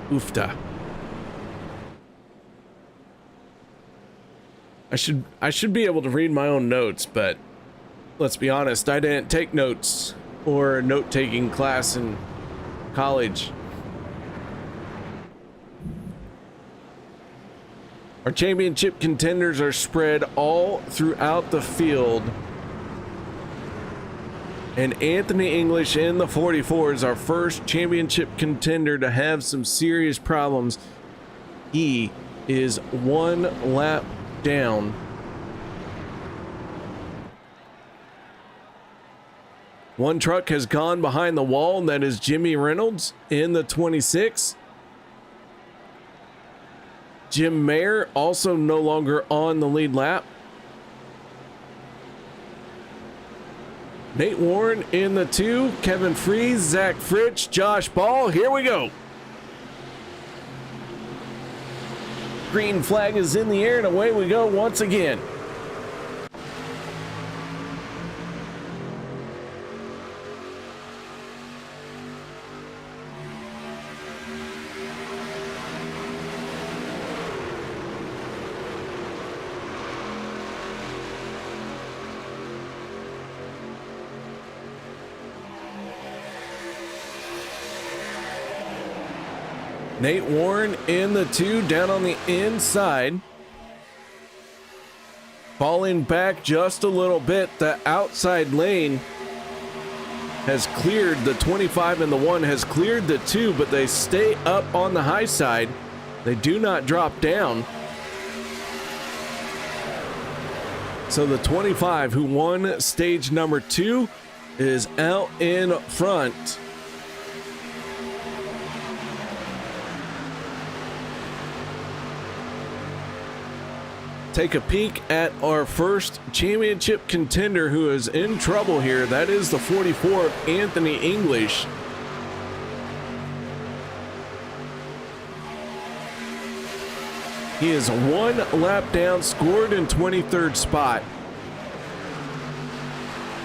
Oofta. I should be able to read my own notes, but let's be honest, I didn't take notes or a note-taking class in college. Our championship contenders are spread all throughout the field. And Anthony English in the 44 is our first championship contender to have some serious problems. He is 1 lap down. One truck has gone behind the wall, and that is Jimmy Reynolds in the 26. Jim Mayer also no longer on the lead lap. Nate Warren in the 2, Kevin Fries, Zach Fritsch, Josh Ball. Here we go. Green flag is in the air, and away we go once again. Nate Warren in the 2, down on the inside. Falling back just a little bit. The outside lane has cleared. The 25 and the 1 has cleared the 2, but they stay up on the high side. They do not drop down. So the 25, who won stage number 2, is out in front. Take a peek at our first championship contender who is in trouble here. That is the 44 of Anthony English. He is 1 lap down, scored in 23rd spot.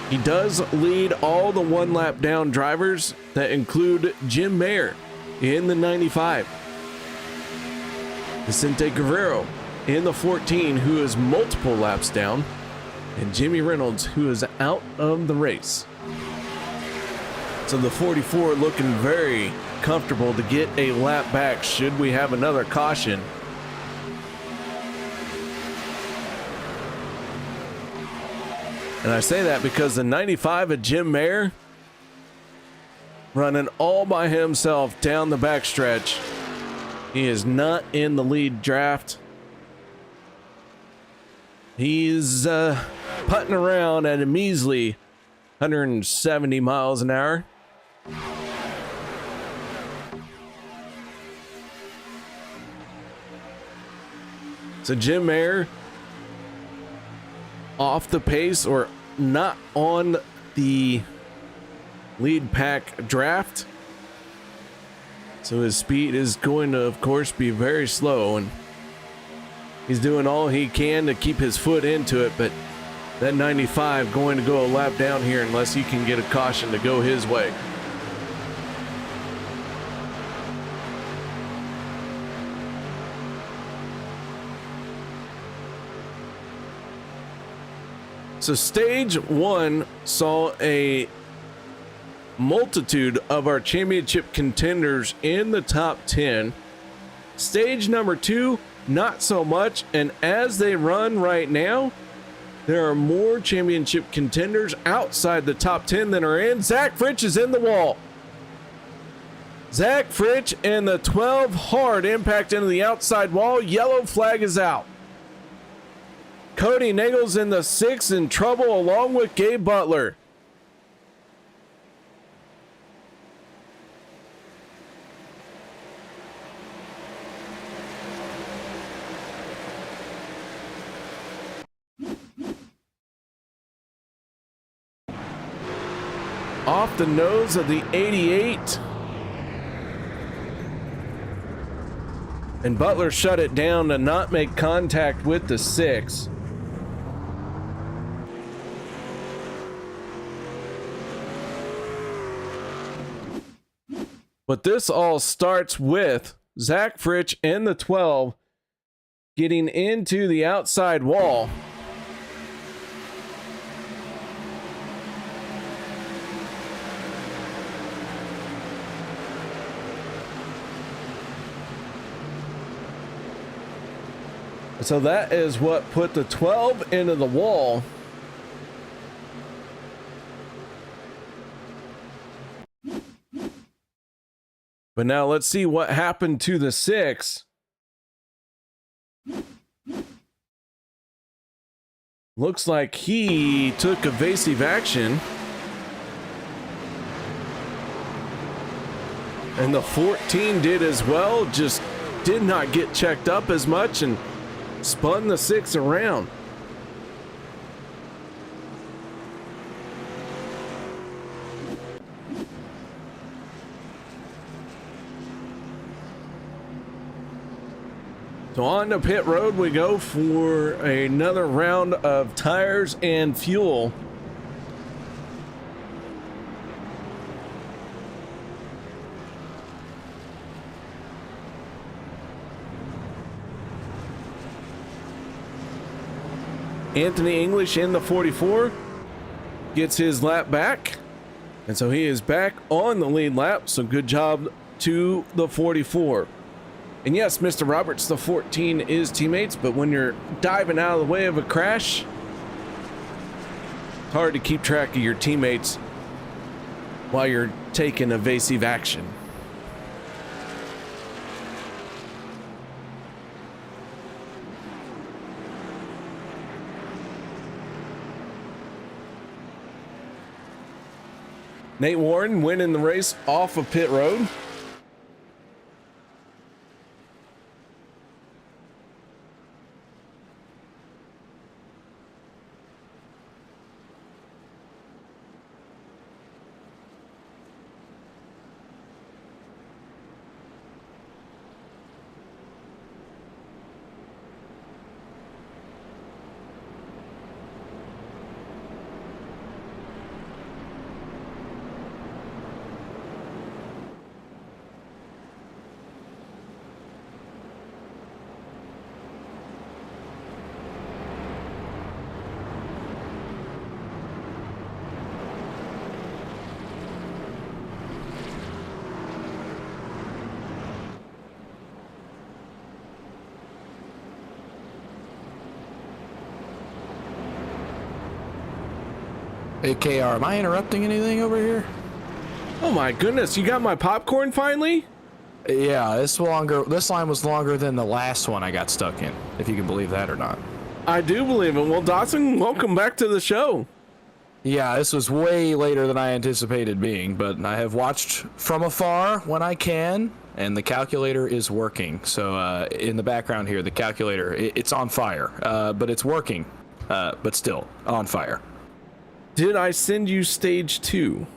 He does lead all the 1 lap down drivers that include Jim Mayer in the 95. Vicente Guerrero in the 14, who is multiple laps down, and Jimmy Reynolds, who is out of the race. So the 44 looking very comfortable to get a lap back should we have another caution. And I say that because the 95 of Jim Mayer running all by himself down the backstretch. He is not in the lead draft. He's putting around at a measly 170 miles an hour. So Jim Mayer off the pace, or not on the lead pack draft. So his speed is going to, of course, be very slow, and he's doing all he can to keep his foot into it, but that 95 going to go a lap down here unless he can get a caution to go his way. So stage 1 saw a multitude of our championship contenders in the top 10. Stage number 2, not so much, and as they run right now, there are more championship contenders outside the top 10 than are in. Zach Fritsch is in the wall. Zach Fritsch and the 12 hard impact into the outside wall. Yellow flag is out. Kody Neagles in the 6 in trouble along with Gabe Butler. off the nose of the 88. And Butler shut it down to not make contact with the 6. But this all starts with Zach Fritsch and the 12 getting into the outside wall. So that is what put the 12 into the wall. But now let's see what happened to the 6. Looks like he took evasive action. And the 14 did as well, just did not get checked up as much and spun the 6 around. So on to pit road we go for another round of tires and fuel. Anthony English in the 44 gets his lap back, and so he is back on the lead lap. So good job to the 44. And yes, Mr. Roberts, the 14 is teammates, but when you're diving out of the way of a crash, it's hard to keep track of your teammates while you're taking evasive action. Nate Warren winning the race off of pit road. Hey, KR, am I interrupting anything over here? Oh my goodness, you got my popcorn finally? Yeah, this line was longer than the last one I got stuck in, if you can believe that or not. I do believe it. Well, Dawson, welcome back to the show. Yeah, this was way later than I anticipated being, but I have watched from afar when I can, and the calculator is working. So in the background here, the calculator, it's on fire, but it's working, but still on fire. Did I send you stage 2?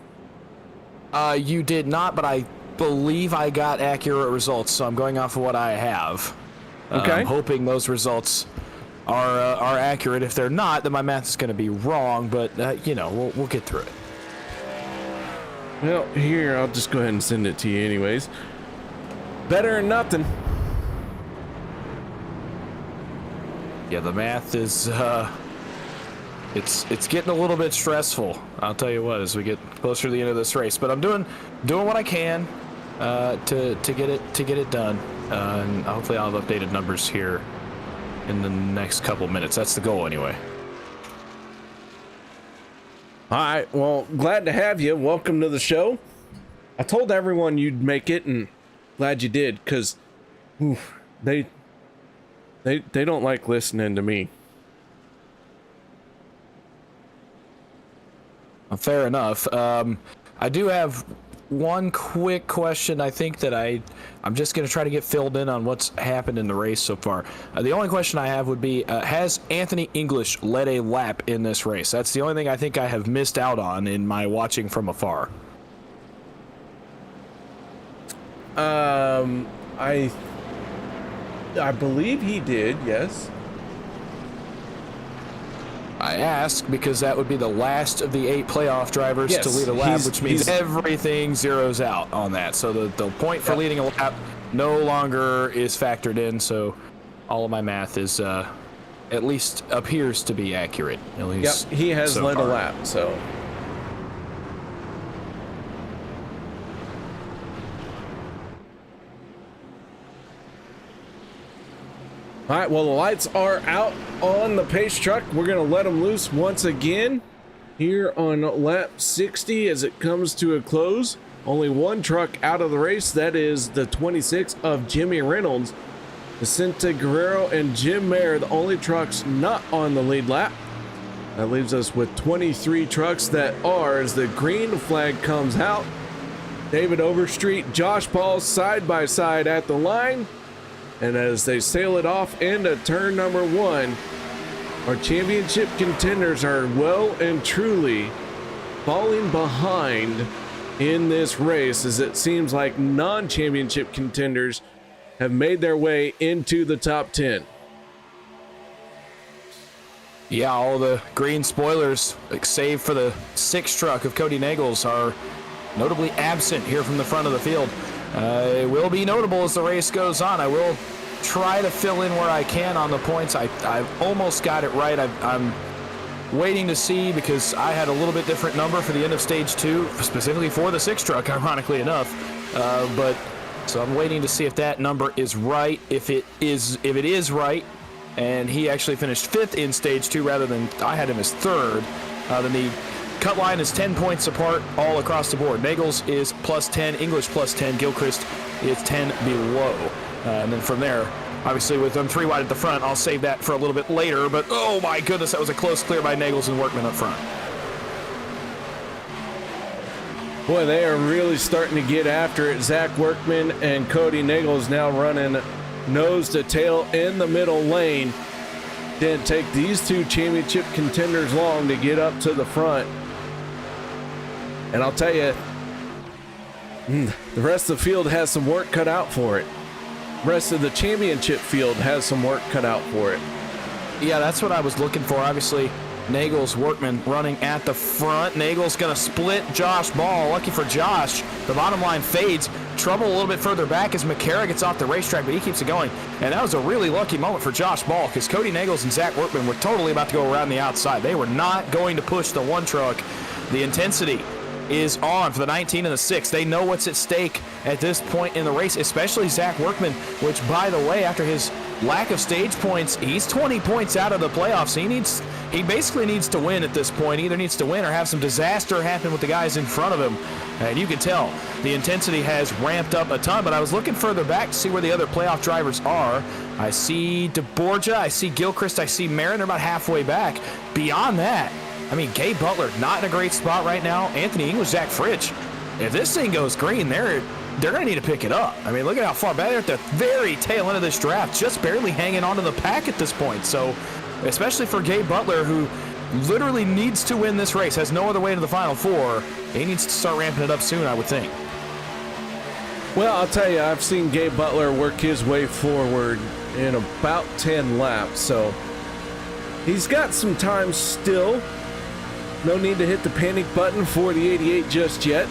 You did not, but I believe I got accurate results, so I'm going off of what I have. Okay. I'm hoping those results are accurate. If they're not, then my math is going to be wrong, but, you know, we'll get through it. Well, here, I'll just go ahead and send it to you anyways. Better than nothing. Yeah, the math is, it's getting a little bit stressful. I'll tell you what, as we get closer to the end of this race. But I'm doing what I can to get it done, and hopefully I'll have updated numbers here in the next couple minutes. That's the goal, anyway. All right, well, glad to have you. Welcome to the show. I told everyone you'd make it, and glad you did, because they don't like listening to me. Fair enough. I do have one quick question. I think that I'm just going to try to get filled in on what's happened in the race so far. The only question I have would be, has Anthony English led a lap in this race? That's the only thing I think I have missed out on in my watching from afar. I believe he did, yes. I ask because that would be the last of the 8 playoff drivers to lead a lap, which means everything zeroes out on that. So the point for leading a lap no longer is factored in. So all of my math is at least appears to be accurate. At least he has led a lap. So. All right, well, the lights are out on the pace truck. We're going to let them loose once again here on lap 60 as it comes to a close. Only one truck out of the race. That is the 26 of Jimmy Reynolds. Vicente Guerrero and Jim Mayer, the only trucks not on the lead lap. That leaves us with 23 trucks that are, as the green flag comes out. David Overstreet, Josh Paul side by side at the line. And as they sail it off into turn number 1, our championship contenders are well and truly falling behind in this race, as it seems like non-championship contenders have made their way into the top 10. Yeah, all the green spoilers, save for the 6 truck of Kody Neagles, are notably absent here from the front of the field. It will be notable as the race goes on. I will try to fill in where I can on the points. I've almost got it right. I'm waiting to see, because I had a little bit different number for the end of stage 2, specifically for the 6 truck, ironically enough. So I'm waiting to see if that number is right. If it is right, and he actually finished 5th in stage 2 rather than I had him as 3rd, then the cut line is 10 points apart all across the board. Neagles is +10, English +10, Gilchrist is 10 below. And then from there, obviously with them 3 wide at the front, I'll save that for a little bit later. But oh my goodness, that was a close clear by Neagles and Workman up front. Boy, they are really starting to get after it. Zach Workman and Kody Neagles now running nose to tail in the middle lane. Didn't take these 2 championship contenders long to get up to the front. And I'll tell you, the rest of the field has some work cut out for it. The rest of the championship field has some work cut out for it. Yeah, that's what I was looking for. Obviously, Neagles, Workman running at the front. Neagles going to split Josh Ball. Lucky for Josh, the bottom line fades. Trouble a little bit further back as McCara gets off the racetrack, but he keeps it going. And that was a really lucky moment for Josh Ball, because Kody Neagles and Zach Workman were totally about to go around the outside. They were not going to push the 1 truck. The intensity is on for the 19 and the 6. They know what's at stake at this point in the race, especially Zach Workman, which, by the way, after his lack of stage points, he's 20 points out of the playoffs. He basically needs to win at this point. He either needs to win or have some disaster happen with the guys in front of him. And you can tell the intensity has ramped up a ton, but I was looking further back to see where the other playoff drivers are. I see deBorja, I see Gilchrist, I see Marin. They're about halfway back. Beyond that, I mean, Gabe Butler, not in a great spot right now. Anthony English, Zach Fritsch. If this thing goes green, they're going to need to pick it up. I mean, look at how far back they're at the very tail end of this draft, just barely hanging onto the pack at this point. So, especially for Gabe Butler, who literally needs to win this race, has no other way to the Final Four, he needs to start ramping it up soon, I would think. Well, I'll tell you, I've seen Gabe Butler work his way forward in about 10 laps, so he's got some time still. No need to hit the panic button for the 88 just yet,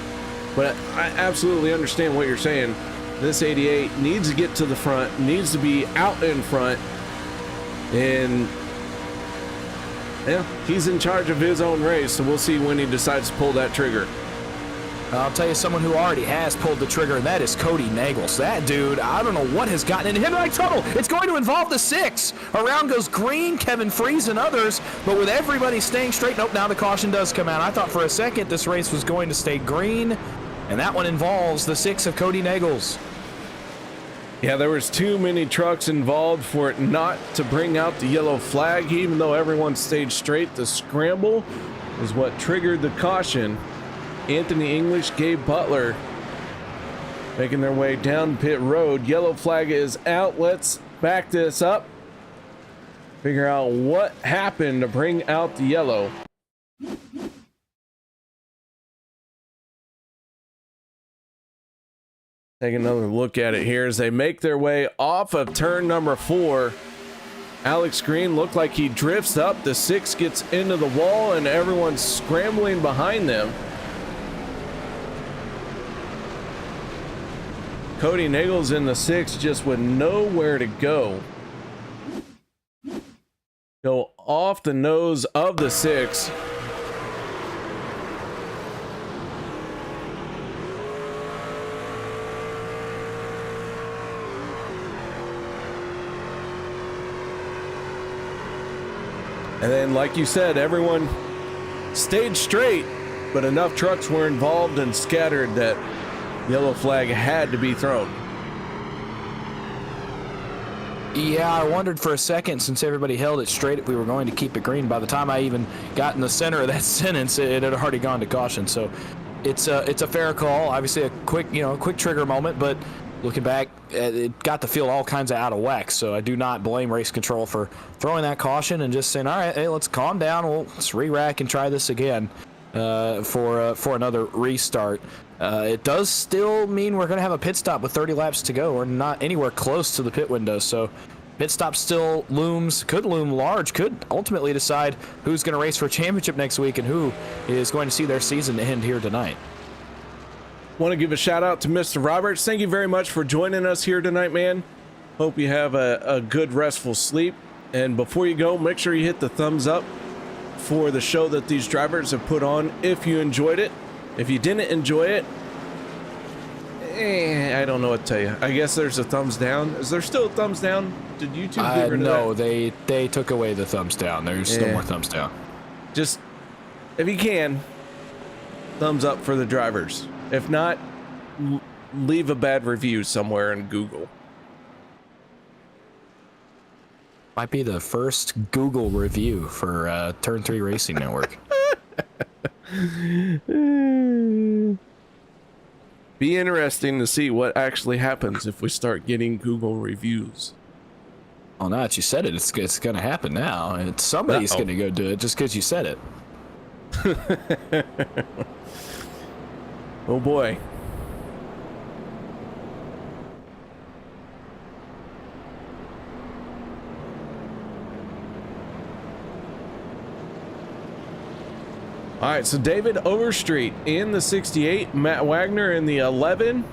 but I absolutely understand what you're saying. This 88 needs to get to the front, needs to be out in front, and yeah, he's in charge of his own race, so we'll see when he decides to pull that trigger. I'll tell you someone who already has pulled the trigger, and that is Kody Neagles. That dude, I don't know what has gotten into him like trouble. It's going to involve the 6. Around goes Green, Kevin Freeze, and others, but with everybody staying straight, nope, now the caution does come out. I thought for a second this race was going to stay green, and that one involves the 6 of Kody Neagles. Yeah, there was too many trucks involved for it not to bring out the yellow flag, even though everyone stayed straight. The scramble is what triggered the caution. Anthony English, Gabe Butler making their way down pit road. Yellow flag is out. Let's back this up. Figure out what happened to bring out the yellow. Take another look at it here as they make their way off of turn number 4. Alex Green looked like he drifts up. The 6 gets into the wall and everyone's scrambling behind them. Kody Neagles in the 6 just with nowhere to go. Go off the nose of the 6. And then, like you said, everyone stayed straight, but enough trucks were involved and scattered that yellow flag had to be thrown. Yeah, I wondered for a second, since everybody held it straight, if we were going to keep it green. By the time I even got in the center of that sentence, it had already gone to caution. So it's a fair call. Obviously a quick trigger moment, but looking back, it got the field all kinds of out of whack. So I do not blame race control for throwing that caution and just saying, all right, hey, let's calm down. Let's re-rack and try this again for another restart. It does still mean we're going to have a pit stop with 30 laps to go. We're not anywhere close to the pit window, so pit stop still could loom large, could ultimately decide who's going to race for a championship next week and who is going to see their season end here tonight. Want to give a shout out to Mr. Roberts. Thank you very much for joining us here tonight, man. Hope you have a good restful sleep. And before you go, make sure you hit the thumbs up for the show that these drivers have put on if you enjoyed it. If you didn't enjoy it, I don't know what to tell you. I guess there's a thumbs down. Is there still a thumbs down? Did YouTube get rid of no, that? they took away the thumbs down. There's no more thumbs down. Just, if you can, thumbs up for the drivers. If not, leave a bad review somewhere in Google. Might be the first Google review for Turn 3 Racing Network. Be interesting to see what actually happens if we start getting Google reviews. Oh, now that you said it, it's going to happen now. Somebody's going to go do it just because you said it. Oh boy. All right, so David Overstreet in the 68, Matt Wagner in the 11.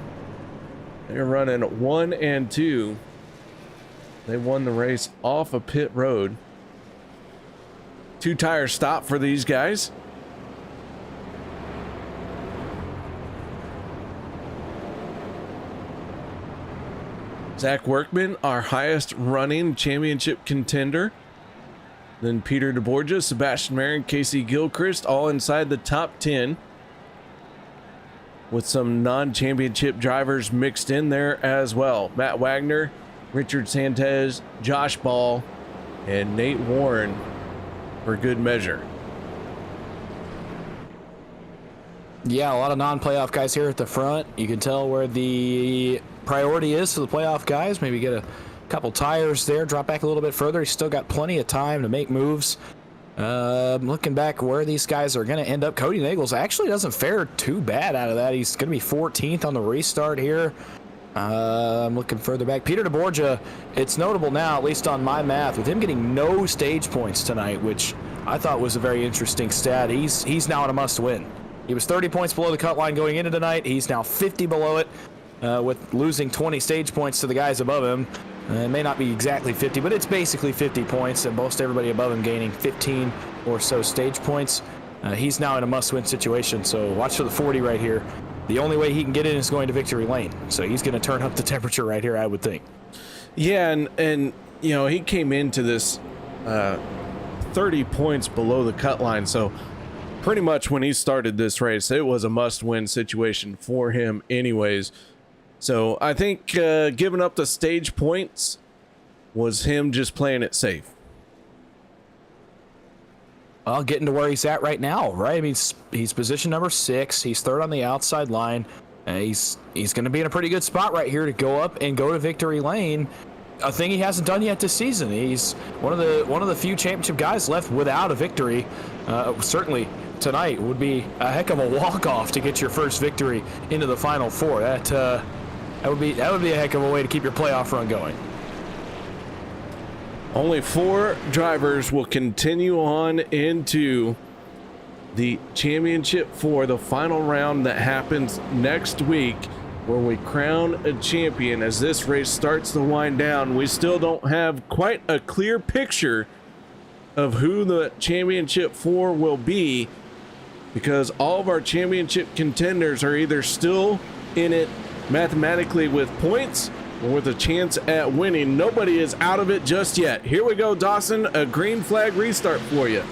They're running 1 and 2. They won the race off of pit road. 2 tire stop for these guys. Zach Workman, our highest running championship contender. Then Peter deBorja, Sebastian Marin, Kacey Gilchrist, all inside the top 10. With some non-championship drivers mixed in there as well. Matt Wagner, Richard Sanchez, Josh Ball, and Nate Warren for good measure. Yeah, a lot of non-playoff guys here at the front. You can tell where the priority is for the playoff guys. Maybe get a couple tires there, drop back a little bit further. He's still got plenty of time to make moves. Looking back where these guys are going to end up, Kody Neagles actually doesn't fare too bad out of that. He's going to be 14th on the restart here. I'm looking further back. Peter deBorja, it's notable now, at least on my math, with him getting no stage points tonight, which I thought was a very interesting stat. He's now in a must-win. He was 30 points below the cut line going into tonight. He's now 50 below it, with losing 20 stage points to the guys above him. It may not be exactly 50, but it's basically 50 points, and most everybody above him gaining 15 or so stage points. He's now in a must-win situation, so watch for the 40 right here. The only way he can get in is going to victory lane, so he's going to turn up the temperature right here, I would think. Yeah, and you know, he came into this 30 points below the cut line, so pretty much when he started this race, it was a must-win situation for him anyways. So I think giving up the stage points was him just playing it safe. Well, getting to where he's at right now, right? I mean, he's position number 6. He's third on the outside line. He's going to be in a pretty good spot right here to go up and go to victory lane. A thing he hasn't done yet this season. He's one of the few championship guys left without a victory. Certainly tonight would be a heck of a walk-off to get your first victory into the Final Four. That would be a heck of a way to keep your playoff run going. Only 4 drivers will continue on into the championship for the final round that happens next week, where we crown a champion. As this race starts to wind down, we still don't have quite a clear picture of who the championship 4 will be, because all of our championship contenders are either still in it mathematically with points or with a chance at winning. Nobody is out of it just yet. Here we go, Dawson, a green flag restart for you.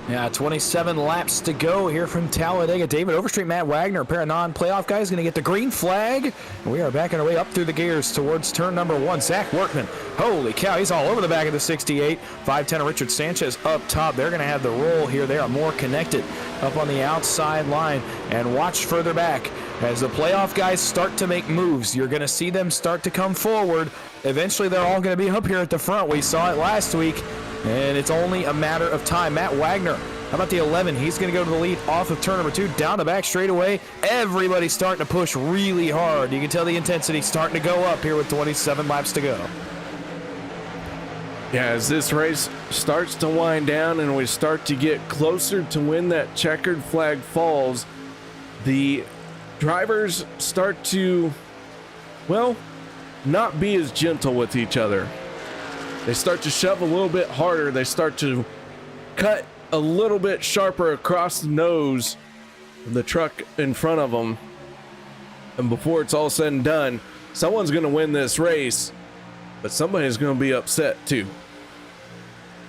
Yeah, 27 laps to go here from Talladega. David Overstreet, Matt Wagner, a pair of non-playoff guys, going to get the green flag. We are backing our way up through the gears towards turn number 1. Zach Workman, holy cow, he's all over the back of the 68. 510 Richard Sanchez up top. They're going to have the roll here. They are more connected up on the outside line. And watch further back as the playoff guys start to make moves. You're going to see them start to come forward. Eventually, they're all going to be up here at the front. We saw it last week. And it's only a matter of time. Matt Wagner, how about the 11? He's going to go to the lead off of turn number 2, down the back straightaway. Everybody's starting to push really hard. You can tell the intensity starting to go up here with 27 laps to go. Yeah, as this race starts to wind down and we start to get closer to when that checkered flag falls, the drivers start to, well, not be as gentle with each other. They start to shove a little bit harder. They start to cut a little bit sharper across the nose of the truck in front of them. And before it's all said and done, someone's going to win this race, but somebody's going to be upset too.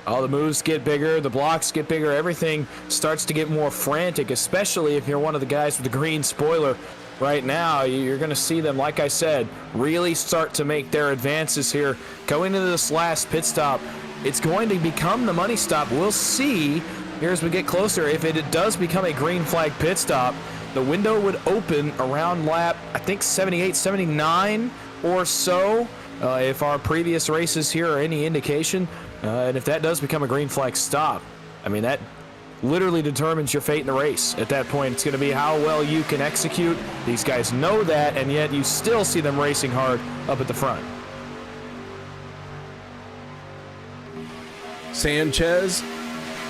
All the moves get bigger, the blocks get bigger, everything starts to get more frantic, especially if you're one of the guys with the green spoiler. Right now, you're going to see them, like I said, really start to make their advances here. Going into this last pit stop, it's going to become the money stop. We'll see here as we get closer. If it does become a green flag pit stop, the window would open around lap, I think, 78, 79 or so, if our previous races here are any indication. And if that does become a green flag stop, I mean, that literally determines your fate in the race. At that point, it's going to be how well you can execute. These guys know that, and yet you still see them racing hard up at the front. Sanchez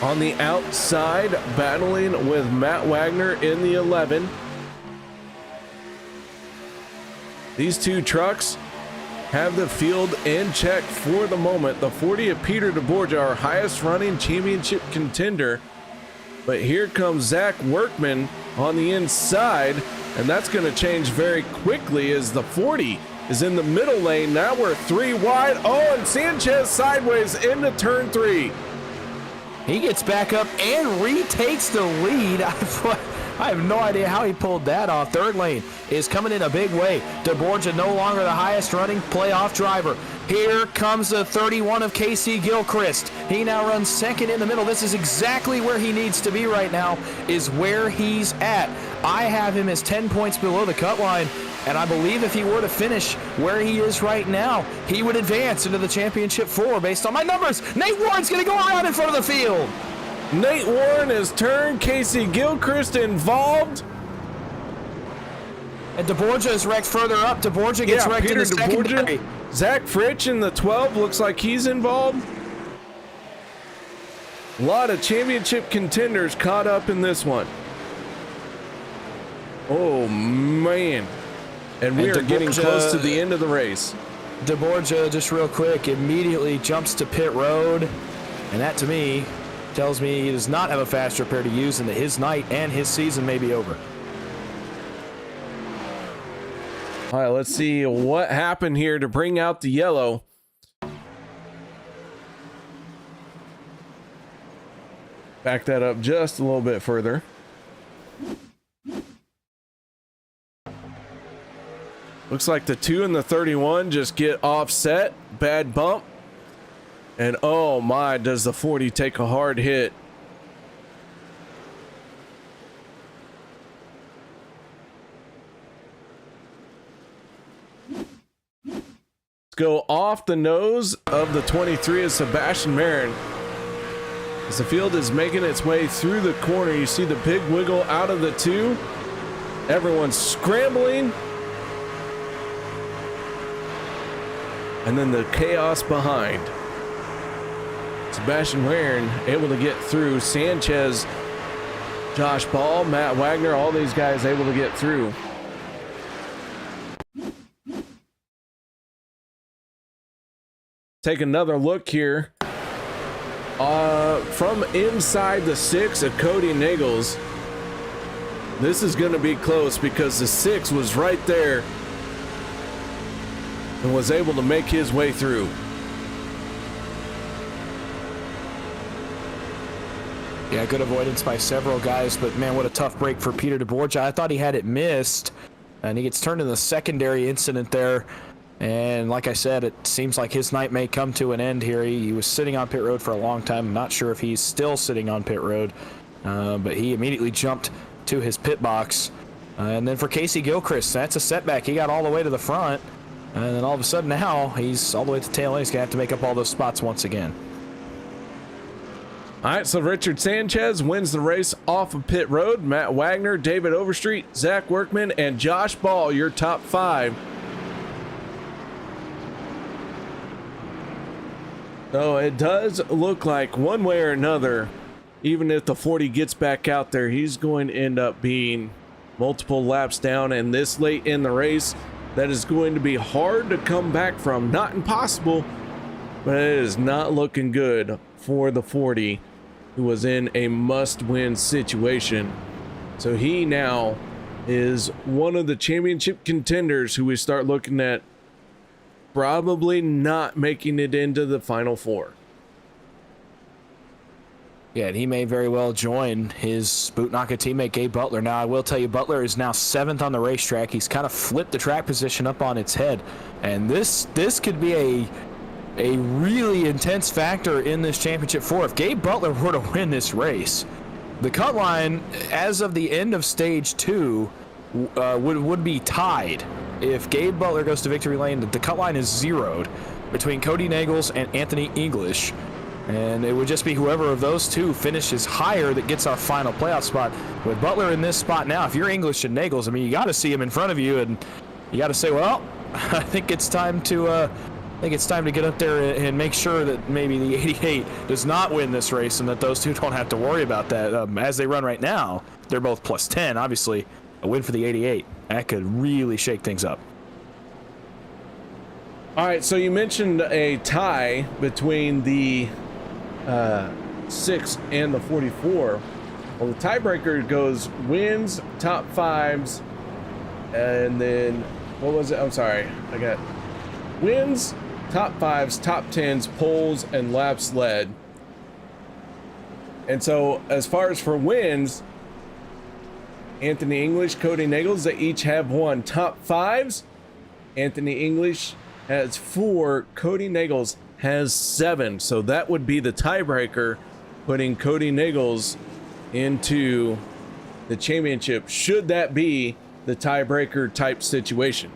on the outside, battling with Matt Wagner in the 11. These two trucks have the field in check for the moment. The 40 of Peter deBorja, our highest running championship contender. But here comes Zach Workman on the inside, and that's going to change very quickly as the 40 is in the middle lane. Now we're 3 wide. Oh, and Sanchez sideways into turn 3. He gets back up and retakes the lead. I have no idea how he pulled that off. Third lane is coming in a big way. deBorja no longer the highest running playoff driver. Here comes the 31 of Kacey Gilchrist. He now runs second in the middle. This is exactly where he needs to be right now, is where he's at. I have him as 10 points below the cut line, and I believe if he were to finish where he is right now, he would advance into the championship 4 based on my numbers. Nate Warren's going to go around in front of the field. Nate Warren has turned Kacey Gilchrist involved. And deBorja is wrecked further up. deBorja gets wrecked Peter in the secondary. deBorja. Zach Fritsch in the 12 looks like he's involved. A lot of championship contenders caught up in this one. Oh, man. And we are getting close to the end of the race. deBorja, just real quick, immediately jumps to pit road. And that, to me, tells me he does not have a fast repair to use and that his night and his season may be over. All right, let's see what happened here to bring out the yellow. Back that up just a little bit further. Looks like the 2 and the 31 just get offset. Bad bump. And oh my, does the 40 take a hard hit. go off the nose of the 23 of Sebastian Marin. As the field is making its way through the corner, you see the big wiggle out of the 2. Everyone's scrambling. And then the chaos behind. Sebastian Marin able to get through. Sanchez, Josh Ball, Matt Wagner, all these guys able to get through. Take another look here. From inside the 6 of Kody Neagles. This is going to be close because the 6 was right there and was able to make his way through. Yeah, good avoidance by several guys, but man, what a tough break for Peter deBorja. I thought he had it missed, and he gets turned in the secondary incident there. And like I said, it seems like his night may come to an end here. He was sitting on pit road for a long time. I'm not sure if he's still sitting on pit road, but he immediately jumped to his pit box. And then for Kacey Gilchrist, that's a setback. He got all the way to the front, and then all of a sudden now he's all the way to the tail end. He's going to have to make up all those spots once again. All right, so Richard Sanchez wins the race off of pit road. Matt Wagner, David Overstreet, Zach Workman, and Josh Ball, your top 5. So it does look like one way or another, even if the 40 gets back out there, he's going to end up being multiple laps down. And this late in the race, that is going to be hard to come back from. Not impossible, but it is not looking good for the 40, who was in a must-win situation. So he now is one of the championship contenders who we start looking at probably not making it into the final 4. Yeah, and he may very well join his Bootnaka teammate Gabe Butler. Now, I will tell you, Butler is now 7th on the racetrack. He's kind of flipped the track position up on its head, and this could be a really intense factor in this championship 4. If Gabe Butler were to win this race, the cut line as of the end of stage 2 would be tied. If Gabe Butler goes to victory lane, the cut line is zeroed between Kody Neagles and Anthony English, and it would just be whoever of those two finishes higher that gets our final playoff spot. With Butler in this spot now, if you're English and Neagles, I mean, you got to see him in front of you, and you got to say, well, I think it's time to get up there and make sure that maybe the 88 does not win this race, and that those two don't have to worry about that. As they run right now, they're both plus 10. Obviously, a win for the 88, that could really shake things up. All right, so you mentioned a tie between the 6 and the 44. Well, the tiebreaker goes wins, top 5s, and then what was it? I'm sorry, I got wins, top 5s, top 10s, poles, and laps led. And so as far as for wins, Anthony English, Kody Neagles, they each have 1. Top 5s, Anthony English has 4, Kody Neagles has 7. So that would be the tiebreaker, putting Kody Neagles into the championship, should that be the tiebreaker type situation.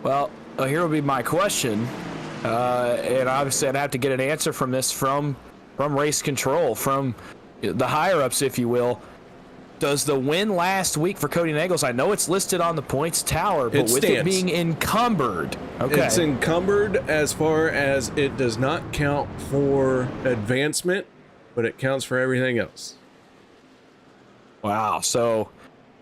Well, here will be my question, and obviously I'd have to get an answer from this from race control, from the higher ups, if you will. Does the win last week for Kody Neagles, I know it's listed on the points tower, but with it being encumbered. Okay. It's encumbered as far as it does not count for advancement, but it counts for everything else. Wow. So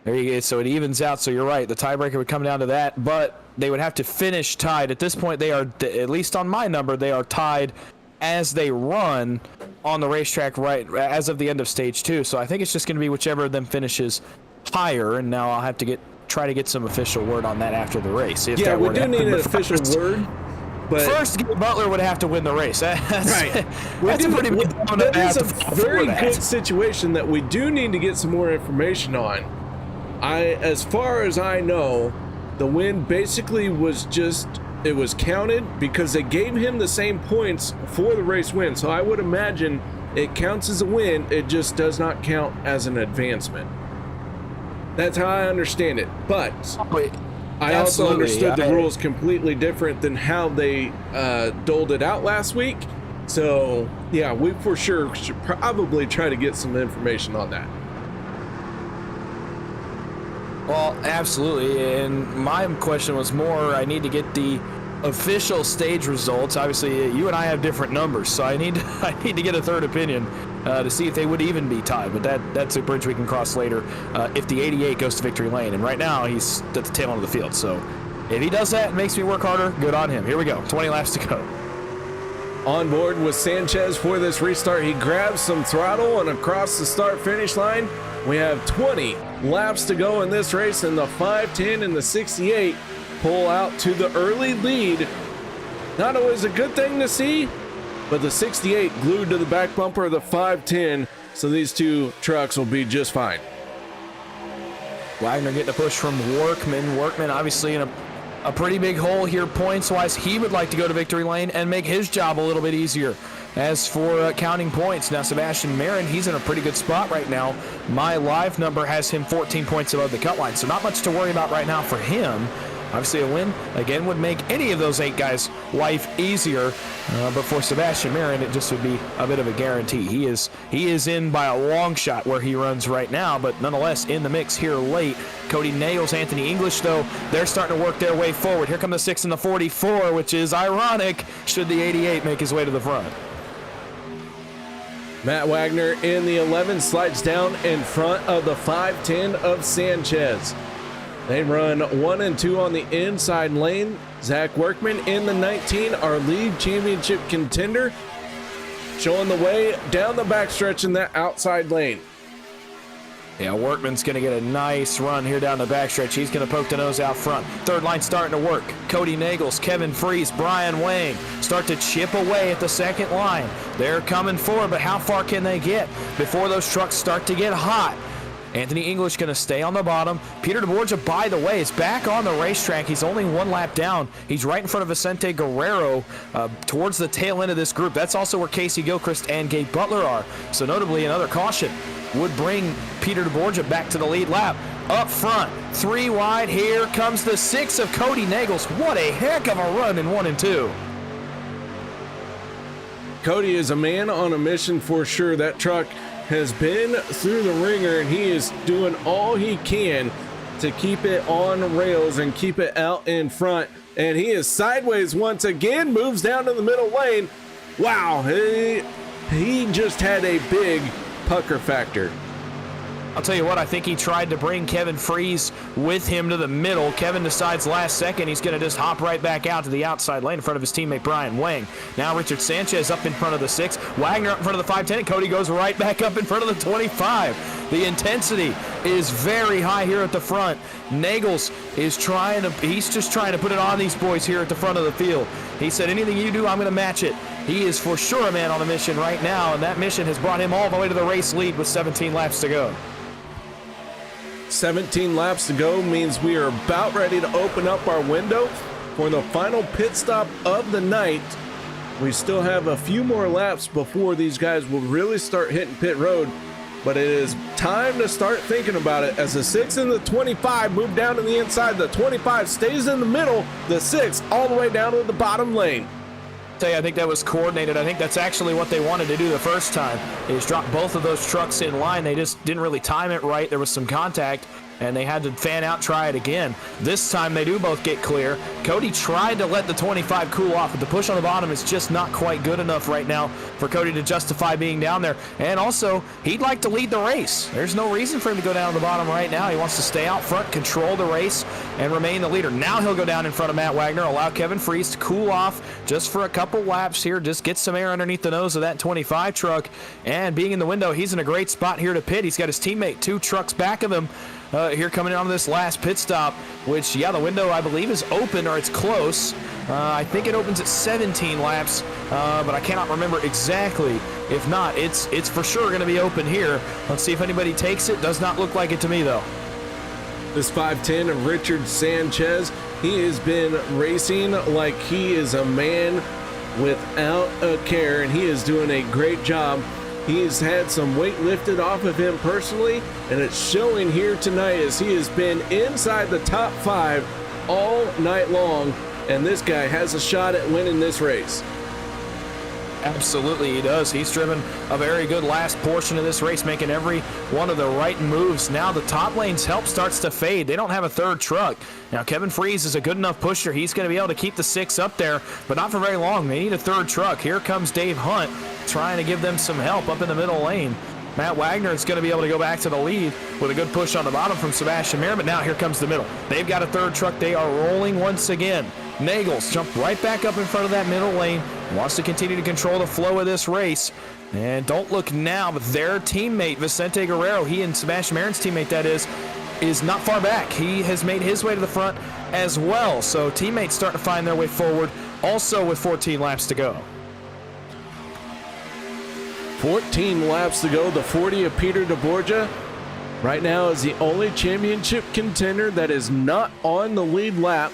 there you go. So it evens out. So you're right. The tiebreaker would come down to that, but they would have to finish tied. At this point, they are, at least on my number, they are tied as they run on the racetrack right as of the end of stage 2. So I think it's just going to be whichever of them finishes higher, and now I'll have to try to get some official word on that after the race. Yeah, we do need an official word. But first, Butler would have to win the race. That's, right. That's a pretty big that is a very good situation that we do need to get some more information on. As far as I know, the win basically was just, it was counted because they gave him the same points for the race win. So I would imagine it counts as a win. It just does not count as an advancement. That's how I understand it. But I also Absolutely. understood the rules completely different than how they doled it out last week. So, yeah, we for sure should probably try to get some information on that. Well, absolutely. And my question was more, I need to get the official stage results. Obviously, you and I have different numbers, so I need to get a third opinion to see if they would even be tied. But that's a bridge we can cross later if the 88 goes to victory lane. And right now, he's at the tail end of the field. So if he does that and makes me work harder, good on him. Here we go. 20 laps to go. On board with Sanchez for this restart. He grabs some throttle and across the start-finish line, we have 20 laps to go in this race, and the 510 and the 68 pull out to the early lead. Not always a good thing to see, but the 68 glued to the back bumper of the 510, so these two trucks will be just fine. Wagner getting a push from Workman. Workman obviously in a pretty big hole here points-wise. He would like to go to victory lane and make his job a little bit easier. As for counting points, now Sebastian Marin, he's in a pretty good spot right now. My live number has him 14 points above the cut line, so not much to worry about right now for him. Obviously a win, again, would make any of those 8 guys' life easier. But for Sebastian Marin, it just would be a bit of a guarantee. He is in by a long shot where he runs right now, but nonetheless in the mix here late. Kody Neagles, Anthony English, though, they're starting to work their way forward. Here come the 6 and the 44, which is ironic should the 88 make his way to the front. Matt Wagner in the 11 slides down in front of the 510 of Sanchez. They run 1 and 2 on the inside lane. Zach Workman in the 19, our league championship contender, showing the way down the backstretch in that outside lane. Yeah, Workman's going to get a nice run here down the backstretch. He's going to poke the nose out front. Third line starting to work. Kody Neagles, Kevin Fries, Brian Wang start to chip away at the second line. They're coming forward, but how far can they get before those trucks start to get hot? Anthony English going to stay on the bottom. Peter deBorja, by the way, is back on the racetrack. He's only 1 lap down. He's right in front of Vicente Guerrero towards the tail end of this group. That's also where Kacey Gilchrist and Gabe Butler are. So notably, another caution would bring Peter deBorja back to the lead lap. Up front, 3 wide. Here comes the 6 of Kody Neagles. What a heck of a run in 1 and 2. Kody is a man on a mission for sure. That truck has been through the ringer, and he is doing all he can to keep it on rails and keep it out in front. And he is sideways once again, moves down to the middle lane. Wow, he just had a big pucker factor. I'll tell you what, I think he tried to bring Kevin Fries with him to the middle. Kevin decides last second he's going to just hop right back out to the outside lane in front of his teammate Brian Wang. Now Richard Sanchez up in front of the 6. Wagner up in front of the 510. And Kody goes right back up in front of the 25. The intensity is very high here at the front. Neagles is he's just trying to put it on these boys here at the front of the field. He said, anything you do, I'm going to match it. He is for sure a man on a mission right now, and that mission has brought him all the way to the race lead with 17 laps to go. 17 laps to go means we are about ready to open up our window for the final pit stop of the night. We still have a few more laps before these guys will really start hitting pit road, but it is time to start thinking about it as the 6 and the 25 move down to the inside. The 25 stays in the middle, the 6 all the way down to the bottom lane. I think that was coordinated. I think that's actually what they wanted to do the first time, is drop both of those trucks in line. They just didn't really time it right. There was some contact, and they had to fan out, try it again. This time they do both get clear. Kody tried to let the 25 cool off, but the push on the bottom is just not quite good enough right now for Kody to justify being down there. And also, he'd like to lead the race. There's no reason for him to go down to the bottom right now. He wants to stay out front, control the race, and remain the leader. Now he'll go down in front of Matt Wagner, allow Kevin Fries to cool off just for a couple laps here, just get some air underneath the nose of that 25 truck. And being in the window, he's in a great spot here to pit. He's got his teammate 2 trucks back of him. Here coming in on this last pit stop, which, yeah, the window I believe is open, or it's close. I think it opens at 17 laps, but I cannot remember exactly. If not, it's for sure going to be open here. Let's see if anybody takes it. Does not look like it to me, though. This 510 of Richard Sanchez, he has been racing like he is a man without a care, and he is doing a great job. He has had some weight lifted off of him personally, and it's showing here tonight as he has been inside the top 5 all night long, and this guy has a shot at winning this race. Absolutely, he does. He's driven a very good last portion of this race, making every one of the right moves. Now the top lane's help starts to fade. They don't have a third truck. Now Kevin Fries is a good enough pusher. He's going to be able to keep the 6 up there, but not for very long. They need a third truck. Here comes Dave Hunt trying to give them some help up in the middle lane. Matt Wagner is going to be able to go back to the lead with a good push on the bottom from Sebastian Marin, but now here comes the middle. They've got a third truck. They are rolling once again. Neagles jumped right back up in front of that middle lane. Wants to continue to control the flow of this race. And don't look now, but their teammate, Vicente Guerrero, he and Sebastian Marin's teammate, that is not far back. He has made his way to the front as well. So teammates starting to find their way forward, also with 14 laps to go. 14 laps to go. The 40 of Peter deBorja right now is the only championship contender that is not on the lead lap.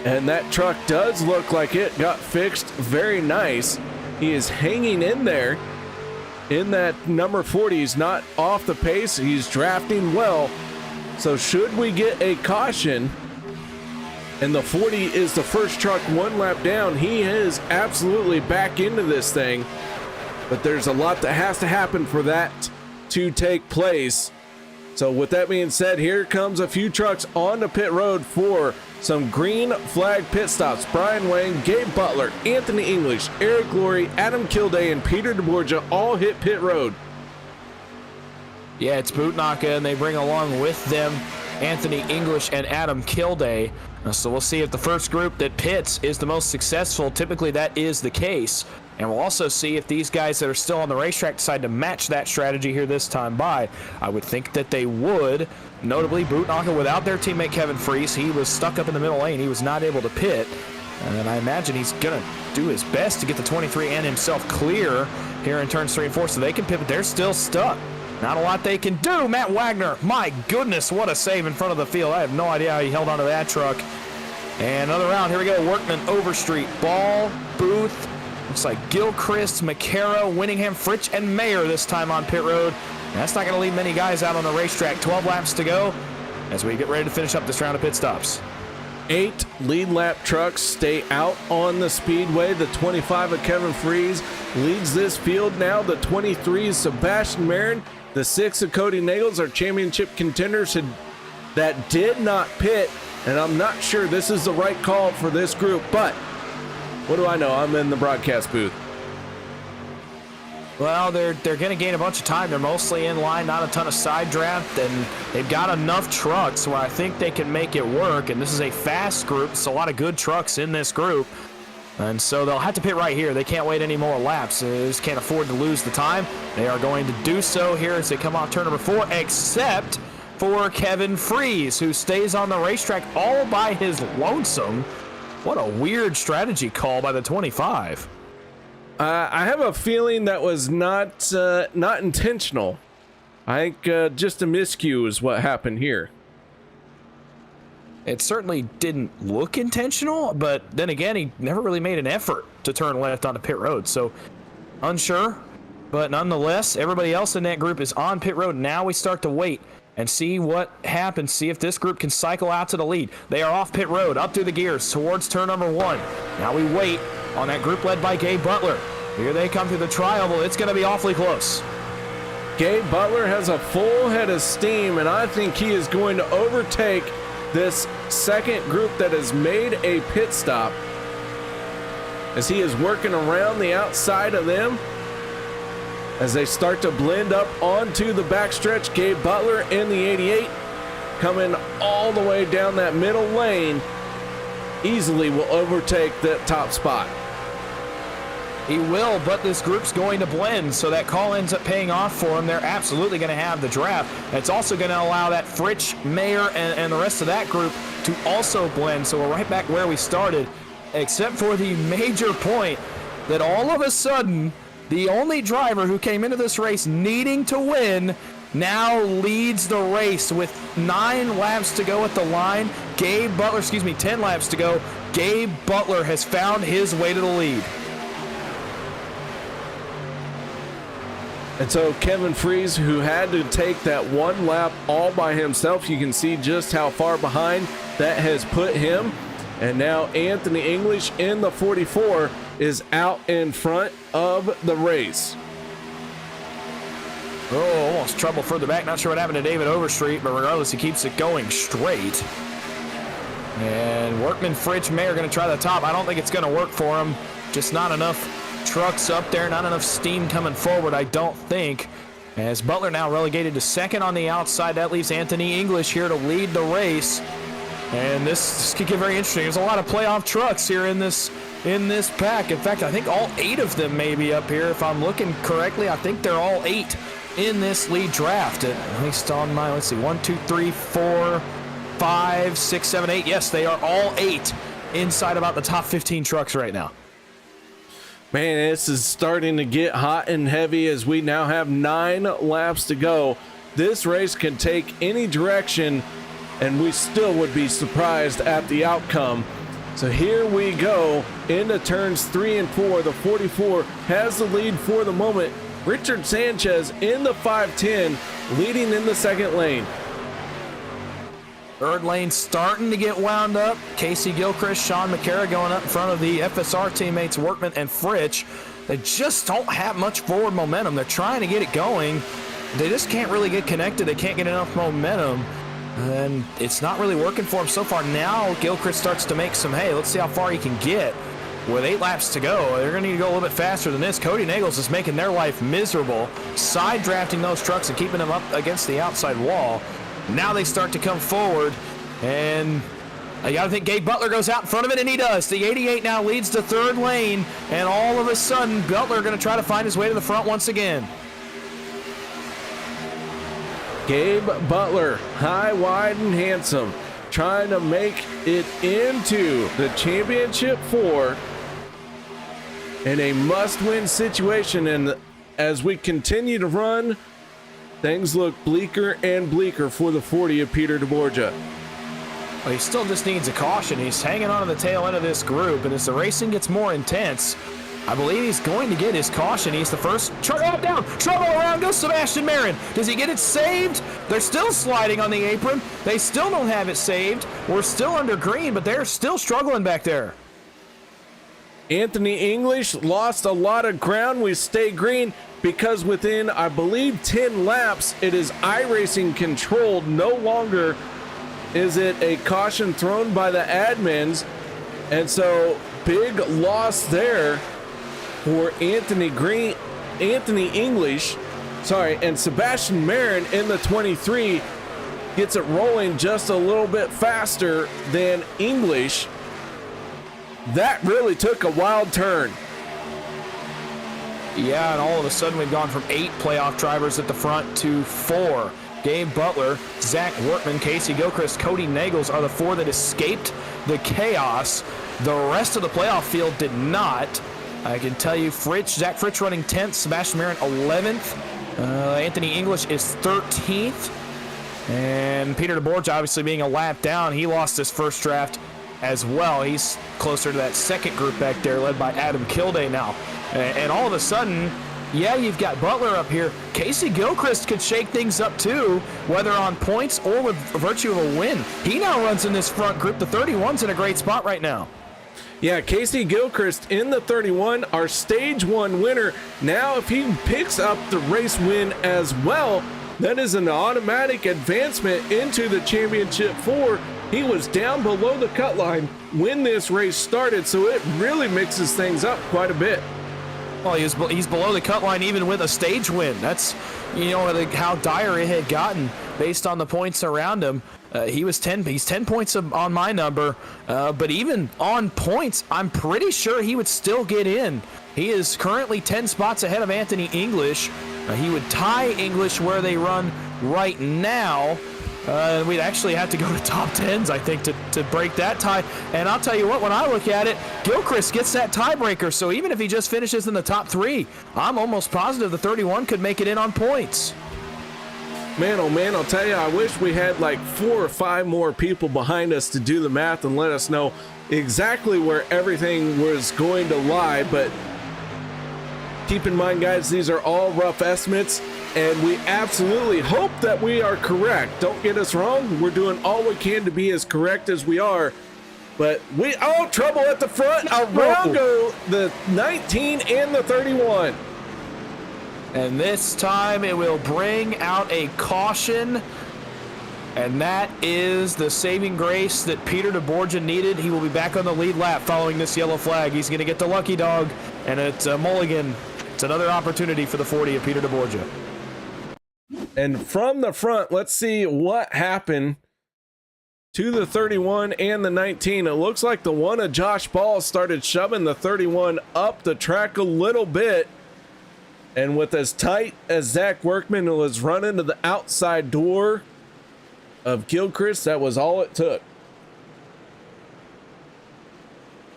And that truck does look like it got fixed very nice. He is hanging in there in that number 40. He's not off the pace. He's drafting well. So should we get a caution, and the 40 is the first truck one lap down, he is absolutely back into this thing. But there's a lot that has to happen for that to take place. So with that being said, here comes a few trucks on the pit road for some green flag pit stops. Brian Wayne, Gabe Butler, Anthony English, Eric Laurie, Adam Kilday, and Peter deBorja all hit pit road. Yeah, it's Bootnaka, and they bring along with them Anthony English and Adam Kilday. So we'll see if the first group that pits is the most successful. Typically that is the case. And we'll also see if these guys that are still on the racetrack decide to match that strategy here this time by. I would think that they would. Notably, Bootnaka without their teammate Kevin Fries. He was stuck up in the middle lane. He was not able to pit. And I imagine he's going to do his best to get the 23 and himself clear here in turns 3 and 4 so they can pit, but they're still stuck. Not a lot they can do. Matt Wagner, my goodness, what a save in front of the field. I have no idea how he held onto that truck. And another round. Here we go. Workman, Overstreet, Ball, Booth. Looks like Gilchrist, McCarroll, Winningham, Fritsch, and Mayer this time on pit road. And that's not going to leave many guys out on the racetrack. 12 laps to go as we get ready to finish up this round of pit stops. 8 lead lap trucks stay out on the speedway. The 25 of Kevin Fries leads this field now. The 23 is Sebastian Marin. The 6 of Kody Neagles are championship contenders that did not pit. And I'm not sure this is the right call for this group, but what do I know? I'm in the broadcast booth. Well, they're going to gain a bunch of time. They're mostly in line, not a ton of side draft, and they've got enough trucks where I think they can make it work. And this is a fast group. It's a lot of good trucks in this group. And so they'll have to pit right here. They can't wait any more laps. They just can't afford to lose the time. They are going to do so here as they come off turn number 4, except for Kevin Fries, who stays on the racetrack all by his lonesome. What a weird strategy call by the 25. I have a feeling that was not intentional. I think just a miscue is what happened here. It certainly didn't look intentional, but then again, he never really made an effort to turn left onto pit road. So unsure, but nonetheless, everybody else in that group is on pit road. Now we start to wait and see what happens, see if this group can cycle out to the lead. They are off pit road, up through the gears, towards turn number 1. Now we wait on that group led by Gabe Butler. Here they come through the tri-oval. It's going to be awfully close. Gabe Butler has a full head of steam, and I think he is going to overtake this second group that has made a pit stop as he is working around the outside of them. As they start to blend up onto the backstretch, Gabe Butler in the 88 coming all the way down that middle lane easily will overtake that top spot. He will, but this group's going to blend, so that call ends up paying off for him. They're absolutely going to have the draft. It's also going to allow that Fritsch, Mayer, and the rest of that group to also blend, so we're right back where we started, except for the major point that all of a sudden the only driver who came into this race needing to win now leads the race with 9 laps to go at the line. 10 laps to go. Gabe Butler has found his way to the lead. And so Kevin Fries, who had to take that one lap all by himself, you can see just how far behind that has put him. And now Anthony English in the 44 is out in front of the race. Oh, almost trouble further back. Not sure what happened to David Overstreet, but regardless, he keeps it going straight. And Workman, Fritsch, May are going to try the top. I don't think it's going to work for him. Just not enough trucks up there, not enough steam coming forward, I don't think. As Butler now relegated to second on the outside, that leaves Anthony English here to lead the race. And this could get very interesting. There's a lot of playoff trucks here in this pack. In fact, I think all 8 of them may be up here. If I'm looking correctly, I think they're all 8 in this lead draft. At least on my, let's see, 1, 2, 3, 4, 5, 6, 7, 8. Yes, they are all 8 inside about the top 15 trucks right now. Man, this is starting to get hot and heavy as we now have 9 laps to go. This race can take any direction, and we still would be surprised at the outcome. So here we go into turns 3 and 4. The 44 has the lead for the moment. Richard Sanchez in the 510, leading in the second lane. Third lane starting to get wound up. Kacey Gilchrist, Sean McCara going up in front of the FSR teammates Workman and Fritsch. They just don't have much forward momentum. They're trying to get it going. They just can't really get connected. They can't get enough momentum. And it's not really working for them so far. Now Gilchrist starts to make some hay. Let's see how far he can get. With 8 laps to go, they're going to need to go a little bit faster than this. Kody Neagles is making their life miserable, side drafting those trucks and keeping them up against the outside wall. Now they start to come forward, and I got to think Gabe Butler goes out in front of it, and he does. The 88 now leads to third lane, and all of a sudden, Butler going to try to find his way to the front once again. Gabe Butler, high, wide, and handsome, trying to make it into the championship 4 in a must-win situation. And as we continue to run, things look bleaker and bleaker for the 40 of Peter deBorja. Well, he still just needs a caution. He's hanging on to the tail end of this group, and as the racing gets more intense, I believe he's going to get his caution. He's the first. Trouble down. Trouble around goes Sebastian Marin. Does he get it saved? They're still sliding on the apron. They still don't have it saved. We're still under green, but they're still struggling back there. Anthony English lost a lot of ground. We stay green because within, I believe, 10 laps, it is iRacing controlled. No longer is it a caution thrown by the admins. And so big loss there for Anthony English, and Sebastian Marin in the 23 gets it rolling just a little bit faster than English. That really took a wild turn. Yeah, and all of a sudden we've gone from 8 playoff drivers at the front to 4. Gabe Butler, Zach Workman, Kacey Gilchrist, Kody Neagles are the 4 that escaped the chaos. The rest of the playoff field did not. I can tell you, Zach Fritsch running 10th, Sebastian Marin 11th, Anthony English is 13th, and Peter deBorja obviously being a lap down. He lost his first draft as well. He's closer to that second group back there, led by Adam Kilday now. And all of a sudden, yeah, you've got Butler up here. Kacey Gilchrist could shake things up too, whether on points or with virtue of a win. He now runs in this front group. The 31's in a great spot right now. Yeah, Kacey Gilchrist in the 31, our stage 1 winner. Now, if he picks up the race win as well, that is an automatic advancement into the championship 4. He was down below the cut line when this race started, so it really mixes things up quite a bit. Well, he's below the cut line even with a stage win. That's, how dire it had gotten based on the points around him. He's 10 points on my number, but even on points, I'm pretty sure he would still get in. He is currently 10 spots ahead of Anthony English. He would tie English where they run right now. We'd actually have to go to top 10s, I think, to break that tie. And I'll tell you what, when I look at it, Gilchrist gets that tiebreaker. So even if he just finishes in the top 3, I'm almost positive the 31 could make it in on points. Man, oh man, I'll tell you, I wish we had like 4 or 5 more people behind us to do the math and let us know exactly where everything was going to lie. But Keep in mind, guys, these are all rough estimates, and we absolutely hope that we are correct. Don't get us wrong. We're doing all we can to be as correct as we are. But trouble at the front. Around go the 19 and the 31. And this time it will bring out a caution. And that is the saving grace that Peter deBorja needed. He will be back on the lead lap following this yellow flag. He's going to get the lucky dog, and it's a mulligan. It's another opportunity for the 40 of Peter deBorja. And from the front, let's see what happened to the 31 and the 19. It looks like the one of Josh Ball started shoving the 31 up the track a little bit. And with as tight as Zach Workman was running to the outside door of Gilchrist, that was all it took.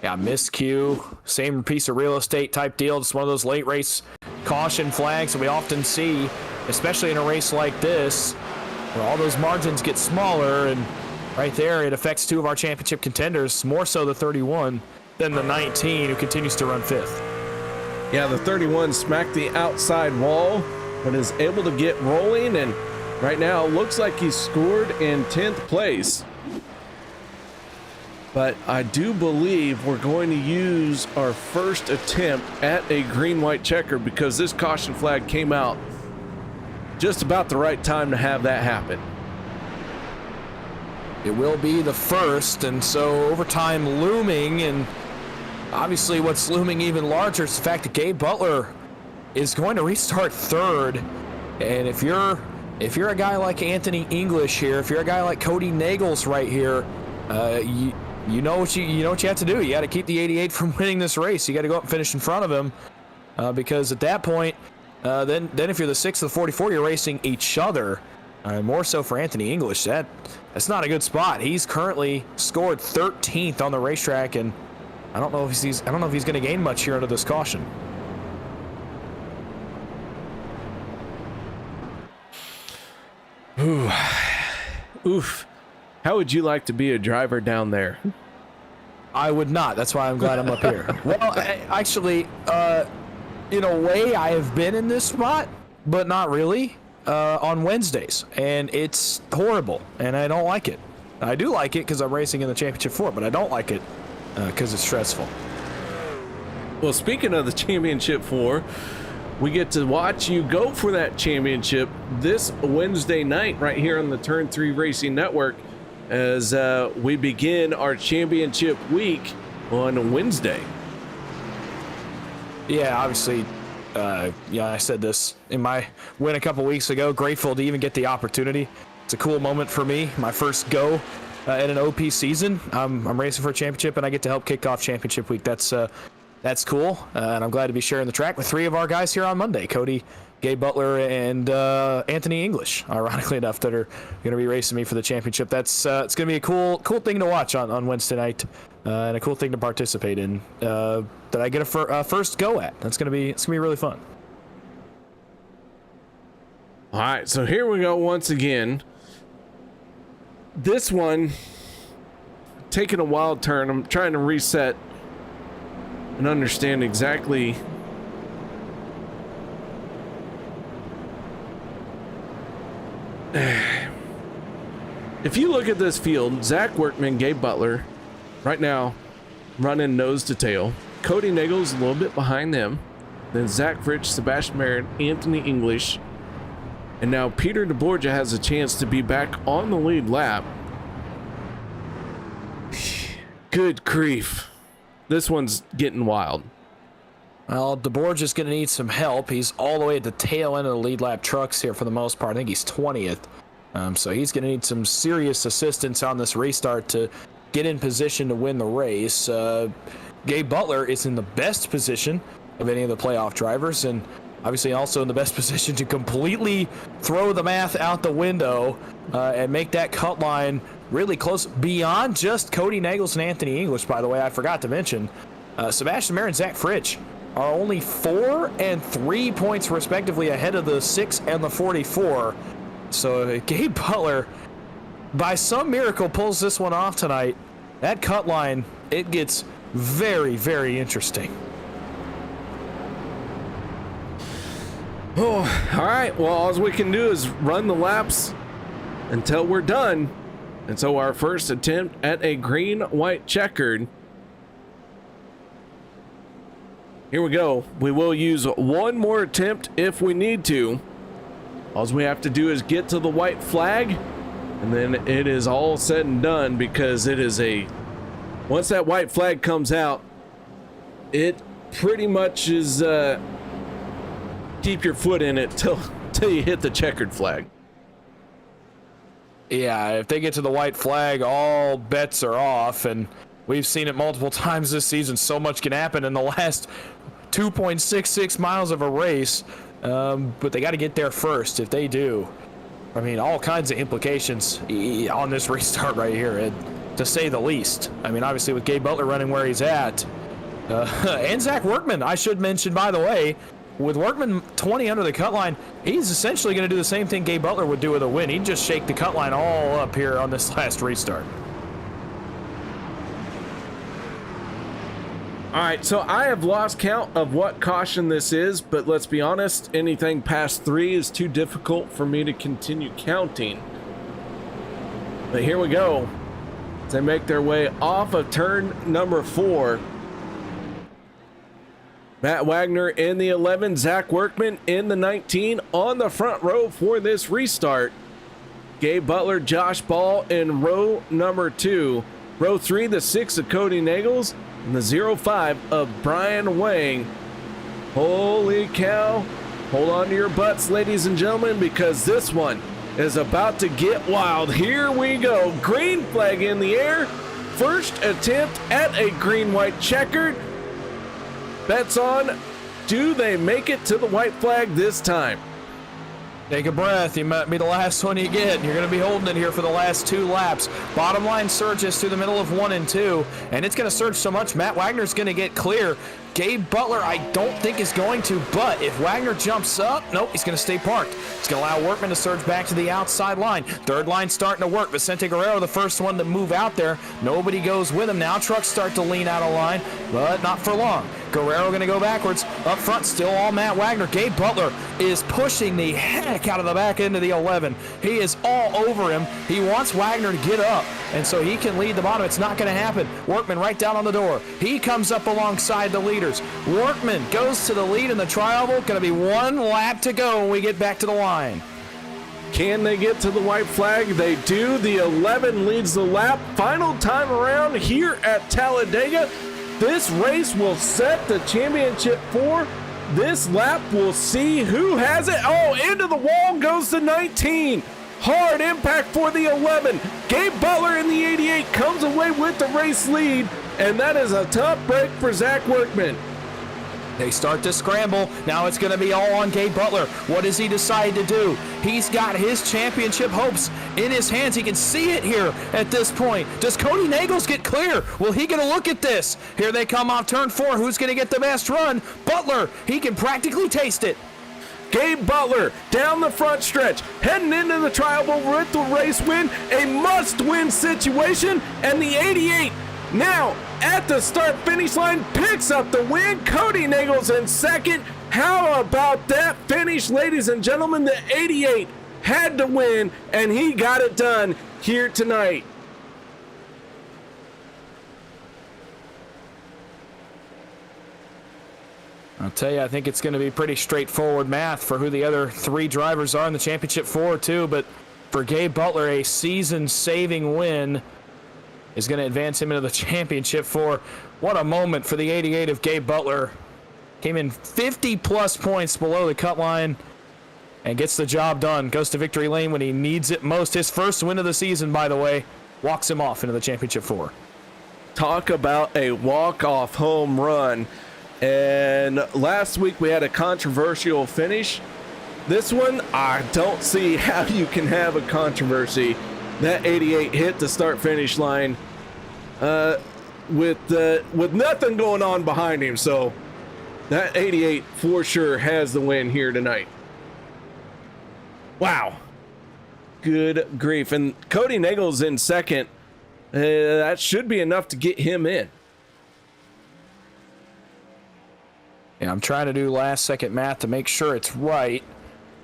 Yeah, miscue, same piece of real estate type deal. Just one of those late race caution flags that we often see, especially in a race like this, where all those margins get smaller. And right there, it affects two of our championship contenders, more so the 31 than the 19, who continues to run fifth. Yeah, the 31 smacked the outside wall, but is able to get rolling, and right now looks like he's scored in 10th place. But I do believe we're going to use our first attempt at a green-white checker, because this caution flag came out just about the right time to have that happen. It will be the first, and so overtime looming, and obviously what's looming even larger is the fact that Gabe Butler is going to restart third. And if you're a guy like Anthony English here, if you're a guy like Kody Neagles right here, you know what you have to do. You got to keep the 88 from winning this race. You got to go up and finish in front of him, because at that point, then if you're the 6th of the 44, you're racing each other. More so for Anthony English, that's not a good spot. He's currently scored 13th on the racetrack, and I don't know if he's going to gain much here under this caution. Ooh. Oof. How would you like to be a driver down there? I would not. That's why I'm glad I'm up here. Well, actually, in a way, I have been in this spot, but not really, on Wednesdays. And it's horrible, and I don't like it. I do like it because I'm racing in the Championship 4, but I don't like it because it's stressful. Well, speaking of the Championship 4, we get to watch you go for that championship this Wednesday night right here on the Turn 3 Racing Network, as we begin our championship week on Wednesday. Yeah, obviously, I said this in my win a couple weeks ago. Grateful to even get the opportunity. It's a cool moment for me. My first go in an OP season. I'm racing for a championship, and I get to help kick off championship week. That's cool, and I'm glad to be sharing the track with three of our guys here on Monday: Kody, Gabe Butler, and Anthony English, ironically enough, that are going to be racing me for the championship. It's going to be a cool thing to watch on Wednesday night, and a cool thing to participate in, that I get a first go at. It's going to be really fun. All right, so here we go once again. This one taking a wild turn. I'm trying to reset and understand exactly if you look at this field. Zach Workman, Gabe Butler right now running nose to tail. Kody Neagles a little bit behind them, then Zach Fritsch, Sebastian Marin, Anthony English, and now Peter deBorja has a chance to be back on the lead lap. Good grief. This one's getting wild. Well, deBorja's going to need some help. He's all the way at the tail end of the lead lap trucks here for the most part. I think he's 20th. So he's going to need some serious assistance on this restart to get in position to win the race. Gabe Butler is in the best position of any of the playoff drivers, and obviously also in the best position to completely throw the math out the window and make that cut line really close beyond just Kody Neagles and Anthony English. By the way, I forgot to mention, Sebastian Marin and Zach Fritsch are only 4 and 3 points respectively ahead of the 6 and the 44. So Gabe Butler, by some miracle, pulls this one off tonight. That cut line, it gets very, very interesting. Oh, all right. Well, all we can do is run the laps until we're done. And so our first attempt at a green, white, checkered. Here we go. We will use one more attempt if we need to. All we have to do is get to the white flag, and then it is all said and done, because it is once that white flag comes out, it pretty much is keep your foot in it till you hit the checkered flag. Yeah, if they get to the white flag, all bets are off, and we've seen it multiple times this season. So much can happen in the last 2.66 miles of a race, but they got to get there first. If they do, I mean, all kinds of implications on this restart right here, to say the least. I mean, obviously with Gabe Butler running where he's at, and Zach Workman, I should mention, by the way, with Workman 20 under the cut line, he's essentially going to do the same thing Gabe Butler would do with a win. He'd just shake the cut line all up here on this last restart. All right, so I have lost count of what caution this is, but let's be honest, anything past 3 is too difficult for me to continue counting. But here we go. As they make their way off of turn number 4. Matt Wagner in the 11, Zach Workman in the 19 on the front row for this restart. Gabe Butler, Josh Ball in row number 2. Row 3, the 6 of Kody Neagles, and the 05 of Brian Wang. Holy cow. Hold on to your butts, ladies and gentlemen, because this one is about to get wild. Here we go. Green flag in the air. First attempt at a green-white checkered. Bets on, do they make it to the white flag this time? Take a breath. You might be the last one you get. You're going to be holding it here for the last 2 laps. Bottom line surges through the middle of 1 and 2, and it's going to surge so much Matt Wagner's going to get clear. Gabe Butler, I don't think is going to, but if Wagner jumps up, nope, he's going to stay parked. It's going to allow Workman to surge back to the outside line. Third line starting to work. Vicente Guerrero, the first one to move out there. Nobody goes with him now. Trucks start to lean out of line, but not for long. Guerrero going to go backwards. Up front, still all Matt Wagner. Gabe Butler is pushing the heck out of the back end of the 11. He is all over him. He wants Wagner to get up, and so he can lead the bottom. It's not going to happen. Workman right down on the door. He comes up alongside the leaders. Workman goes to the lead in the trial. Going to be 1 lap to go when we get back to the line. Can they get to the white flag? They do. The 11 leads the lap. Final time around here at Talladega. This race will set the championship for this lap. We'll see who has it. Oh, into the wall goes the 19. Hard impact for the 11. Gabe Butler in the 88 comes away with the race lead, and that is a tough break for Zach Workman. They start to scramble. Now it's going to be all on Gabe Butler. What does he decide to do? He's got his championship hopes in his hands. He can see it here at this point. Does Kody Neagles get clear? Will he get a look at this? Here they come off turn 4. Who's going to get the best run? Butler. He can practically taste it. Gabe Butler down the front stretch, heading into the trial with the race win. A must-win situation, and the 88 now at the start-finish line picks up the win. Kody Neagles in second. How about that finish, ladies and gentlemen? The 88 had to win, and he got it done here tonight. I'll tell you, I think it's going to be pretty straightforward math for who the other 3 drivers are in the championship 4 too, but for Gabe Butler, a season-saving win is going to advance him into the championship 4. What a moment for the 88 of Gabe Butler. Came in 50-plus points below the cut line and gets the job done. Goes to victory lane when he needs it most. His first win of the season, by the way, walks him off into the championship 4. Talk about a walk-off home run. And last week we had a controversial finish. This one, I don't see how you can have a controversy. That 88 hit the start-finish line with nothing going on behind him. So that 88 for sure has the win here tonight. Wow. Good grief. And Kody Neagles in second. That should be enough to get him in. Yeah, I'm trying to do last-second math to make sure it's right,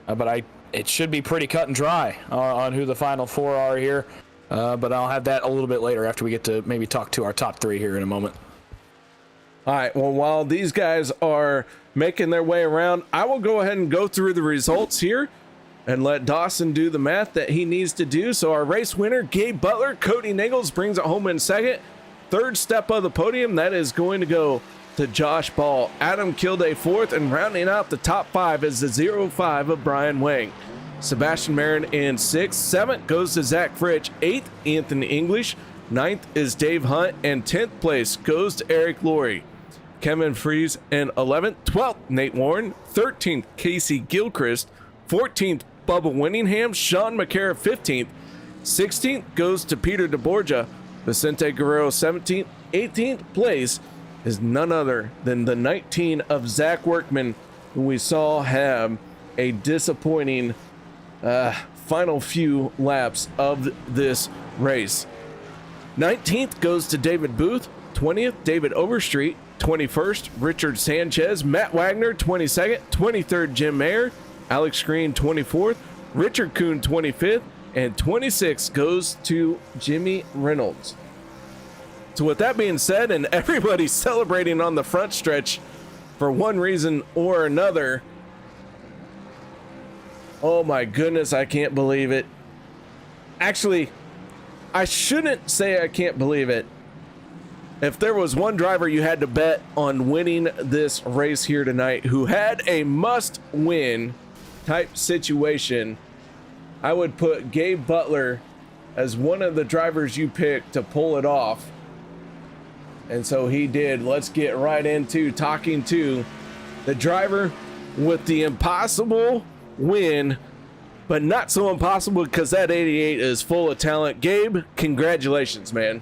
but it should be pretty cut and dry on who the final 4 are here. But I'll have that a little bit later after we get to maybe talk to our top 3 here in a moment. All right, well, while these guys are making their way around, I will go ahead and go through the results here and let Dawson do the math that he needs to do. So our race winner, Gabe Butler, Kody Neagles brings it home in second. Third step of the podium, that is going to go to Josh Ball. Adam Kilday fourth, and rounding out the top 5 is the 0-5 of Brian Wang. Sebastian Marin in 6th. 7th goes to Zach Fritsch. 8th, Anthony English. 9th is Dave Hunt, and 10th place goes to Eric Laurie. Kevin Fries in 11th. 12th, Nate Warren. 13th, Kacey Gilchrist. 14th, Bubba Winningham. Sean McCarra 15th. 16th goes to Peter deBorja. Vicente Guerrero 17th. 18th place is none other than the 19 of Zach Workman, who we saw have a disappointing final few laps of this race. 19th goes to David Booth. 20th, David Overstreet. 21st, Richard Sanchez. Matt Wagner, 22nd. 23rd, Jim Mayer. Alex Green, 24th. Richard Kuhn, 25th. And 26th goes to Jimmy Reynolds. So with that being said, and everybody celebrating on the front stretch for one reason or another, oh my goodness, I can't believe it. Actually, I shouldn't say I can't believe it. If there was one driver you had to bet on winning this race here tonight who had a must-win type situation, I would put Gabe Butler as one of the drivers you picked to pull it off. And so he did. Let's get right into talking to the driver with the impossible win, but not so impossible because that 88 is full of talent. Gabe, congratulations, man.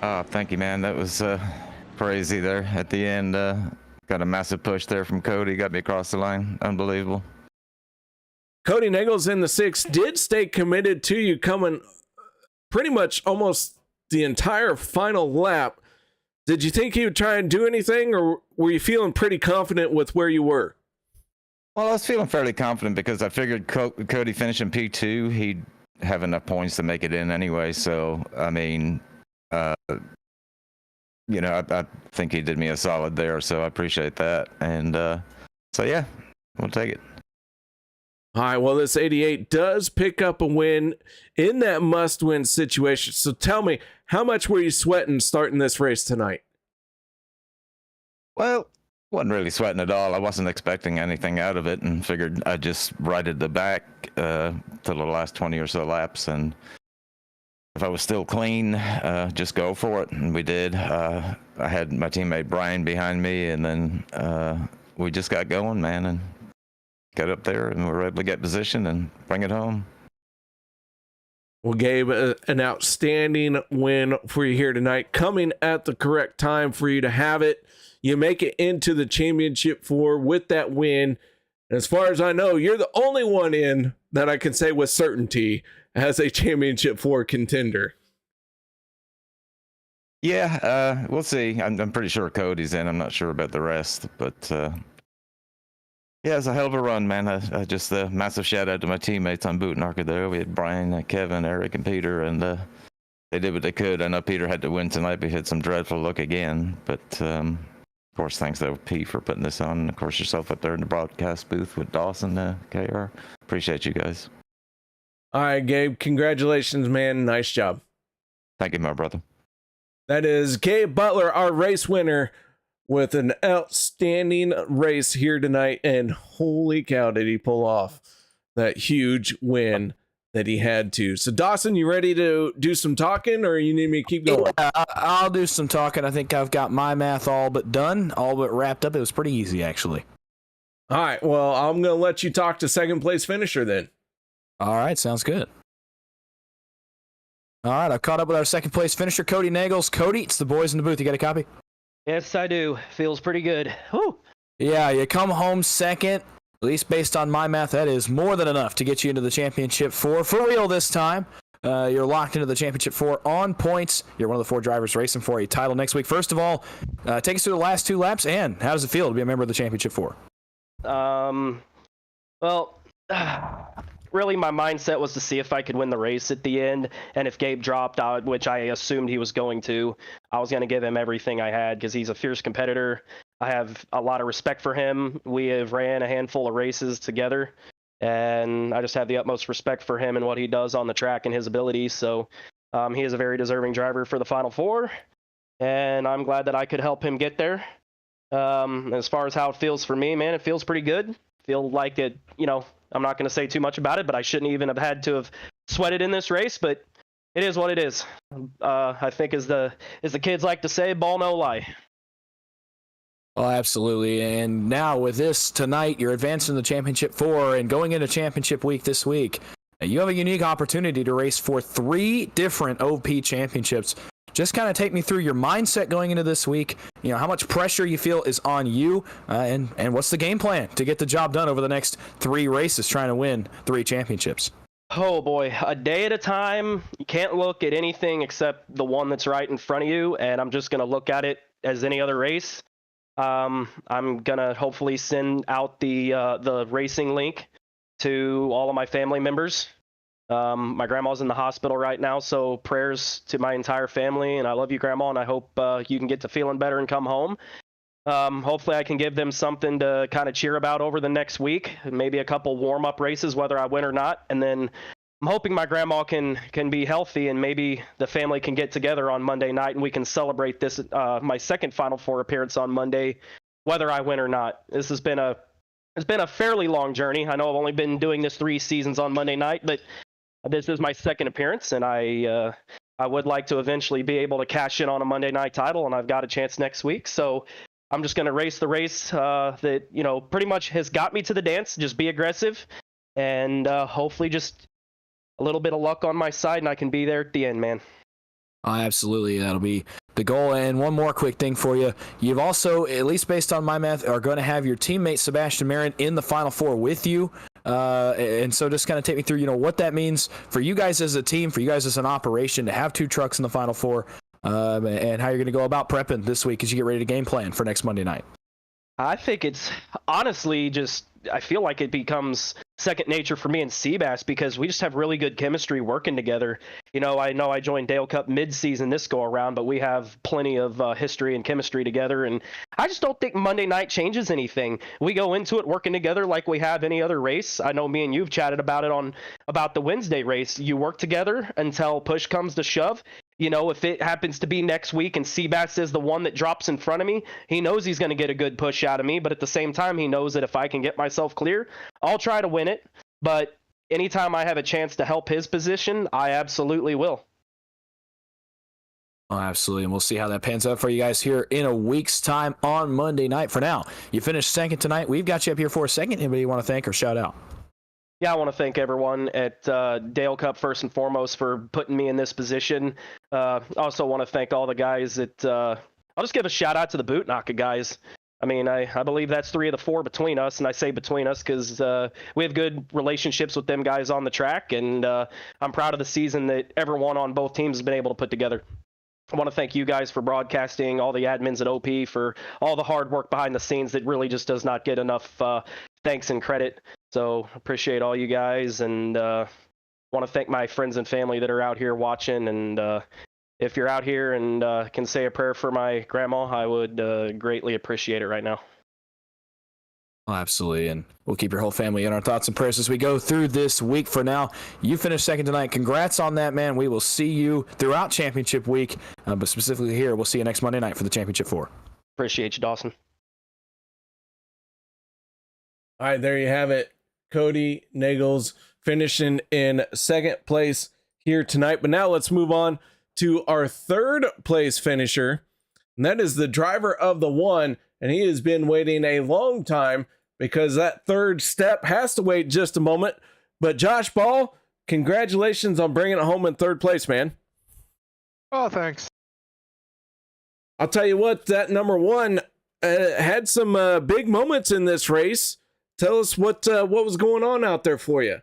Thank you, man. That was crazy there at the end. Got a massive push there from Kody. Got me across the line. Unbelievable. Kody Neagles in the 6th did stay committed to you coming pretty much almost the entire final lap. Did you think he would try and do anything, or were you feeling pretty confident with where you were? Well, I was feeling fairly confident because I figured Kody finishing P2, he'd have enough points to make it in anyway. So, I mean, I think he did me a solid there, so I appreciate that. And so, yeah, we'll take it. All right, well, this 88 does pick up a win in that must-win situation. So tell me, how much were you sweating starting this race tonight? Well, wasn't really sweating at all. I wasn't expecting anything out of it and figured I'd just ride it the back to the last 20 or so laps. And if I was still clean, just go for it. And we did. I had my teammate Brian behind me, and then we just got going, man, and got up there, and we were able to get position and bring it home. Well, Gabe, an outstanding win for you here tonight, coming at the correct time for you to have it. You make it into the championship 4 with that win. And as far as I know, you're the only one in that I can say with certainty as a championship 4 contender. Yeah, we'll see. I'm pretty sure Kody's in. I'm not sure about the rest, but yeah, it's a hell of a run, man. Just a massive shout out to my teammates on Boot and Arca there. We had Brian, Kevin, Eric, and Peter, and they did what they could. I know Peter had to win tonight, but he had some dreadful luck again. But of course, thanks to Pete for putting this on. And of course, yourself up there in the broadcast booth with Dawson, KR. Appreciate you guys. All right, Gabe, congratulations, man. Nice job. Thank you, my brother. That is Gabe Butler, our race winner, with an outstanding race here tonight. And holy cow, did he pull off that huge win that he had to. So Dawson, you ready to do some talking, or you need me to keep going? Yeah, I'll do some talking. I think I've got my math all but done, all but wrapped up. It was pretty easy, actually. All right, well, I'm going to let you talk to second place finisher then. All right, sounds good. All right, I've caught up with our second place finisher, Kody Neagles. Kody, it's the boys in the booth. You got a copy? Yes, I do. Feels pretty good. Whew. Yeah, you come home second. At least based on my math, that is more than enough to get you into the championship 4 for real this time. You're locked into the Championship 4 on points. You're one of the 4 drivers racing for a title next week. First of all, take us through the last 2 laps, and how does it feel to be a member of the Championship 4? Well, really my mindset was to see if I could win the race at the end, and if Gabe dropped out, which I assumed he was going to, I was going to give him everything I had because he's a fierce competitor. I have a lot of respect for him. We have ran a handful of races together, and I just have the utmost respect for him and what he does on the track and his abilities. So he is a very deserving driver for the Final Four, and I'm glad that I could help him get there. As far as how it feels for me, man, it feels pretty good. Feel like it, I'm not going to say too much about it, but I shouldn't even have had to have sweated in this race, but it is what it is. I think as the kids like to say, ball no lie. Oh, absolutely. And now with this tonight, you're advancing the Championship 4 and going into Championship Week this week. You have a unique opportunity to race for 3 different OP championships. Just kind of take me through your mindset going into this week, how much pressure you feel is on you, and what's the game plan to get the job done over the next 3 races trying to win 3 championships? Oh boy, a day at a time. You can't look at anything except the one that's right in front of you, and I'm just going to look at it as any other race. I'm going to hopefully send out the racing link to all of my family members. My grandma's in the hospital right now, so prayers to my entire family, and I love you, Grandma, and I hope you can get to feeling better and come home. Hopefully I can give them something to kind of cheer about over the next week, maybe a couple warm-up races, whether I win or not, and then I'm hoping my grandma can be healthy, and maybe the family can get together on Monday night, and we can celebrate this, my second Final Four appearance on Monday, whether I win or not. It's been a fairly long journey. I know I've only been doing this 3 seasons on Monday night, but this is my second appearance, and I would like to eventually be able to cash in on a Monday night title, and I've got a chance next week. So I'm just going to race the race that, pretty much has got me to the dance. Just be aggressive, and hopefully just a little bit of luck on my side, and I can be there at the end, man. Oh, absolutely. That'll be the goal. And one more quick thing for you. You've also, at least based on my math, are going to have your teammate Sebastian Marin in the Final Four with you. And so just kind of take me through, what that means for you guys as a team, for you guys as an operation to have 2 trucks in the Final Four, and how you're going to go about prepping this week as you get ready to game plan for next Monday night. I think it's honestly I feel like it becomes second nature for me and Seabass because we just have really good chemistry working together. I know I joined Dale Cup mid-season this go around, but we have plenty of history and chemistry together, and I just don't think Monday night changes anything. We go into it working together like we have any other race. I know me and you've chatted about it about the Wednesday race. You work together until push comes to shove. If it happens to be next week and Seabass is the one that drops in front of me, he knows he's going to get a good push out of me, but at the same time, he knows that if I can get myself clear, I'll try to win it. But anytime I have a chance to help his position, I absolutely will. Oh, absolutely. And we'll see how that pans out for you guys here in a week's time on Monday night. For now, you finished second tonight. We've got you up here for a second. Anybody you want to thank or shout out? Yeah, I want to thank everyone at Dale Cup first and foremost for putting me in this position. I also want to thank all the guys at I'll just give a shout out to the Bootnaka guys. I mean, I believe that's 3 of the 4 between us, and I say between us because we have good relationships with them guys on the track, and I'm proud of the season that everyone on both teams has been able to put together. I want to thank you guys for broadcasting, all the admins at OP for all the hard work behind the scenes that really just does not get enough thanks and credit. So appreciate all you guys, and want to thank my friends and family that are out here watching. And if you're out here and can say a prayer for my grandma, I would greatly appreciate it right now. Oh, absolutely. And we'll keep your whole family in our thoughts and prayers as we go through this week. For now, you finished second tonight. Congrats on that, man. We will see you throughout Championship Week, but specifically here, we'll see you next Monday night for the Championship 4. Appreciate you, Dawson. All right, there you have it. Kody Neagles finishing in second place here tonight. But now let's move on to our third place finisher, and that is the driver of the 1, and he has been waiting a long time because that third step has to wait just a moment. But Josh Ball, congratulations on bringing it home in third place, man. Oh, thanks. I'll tell you what, that number 1 had some big moments in this race. Tell us what was going on out there for you.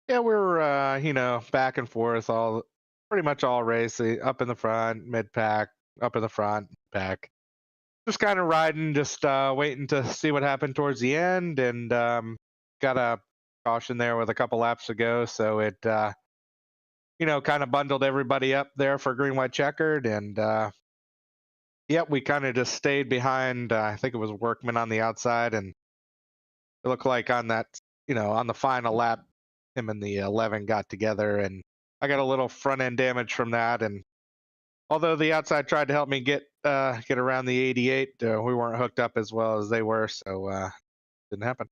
Yeah, we were, back and forth pretty much all race, up in the front, mid pack, up in the front, pack. Just kind of riding, just waiting to see what happened towards the end, and got a caution there with a couple laps to go, so it, kind of bundled everybody up there for green, white, checkered, and we kind of just stayed behind. I think it was Workman on the outside, and it looked like on that, on the final lap, him and the 11 got together, and I got a little front end damage from that. And although the outside tried to help me get around the 88, we weren't hooked up as well as they were, so didn't happen.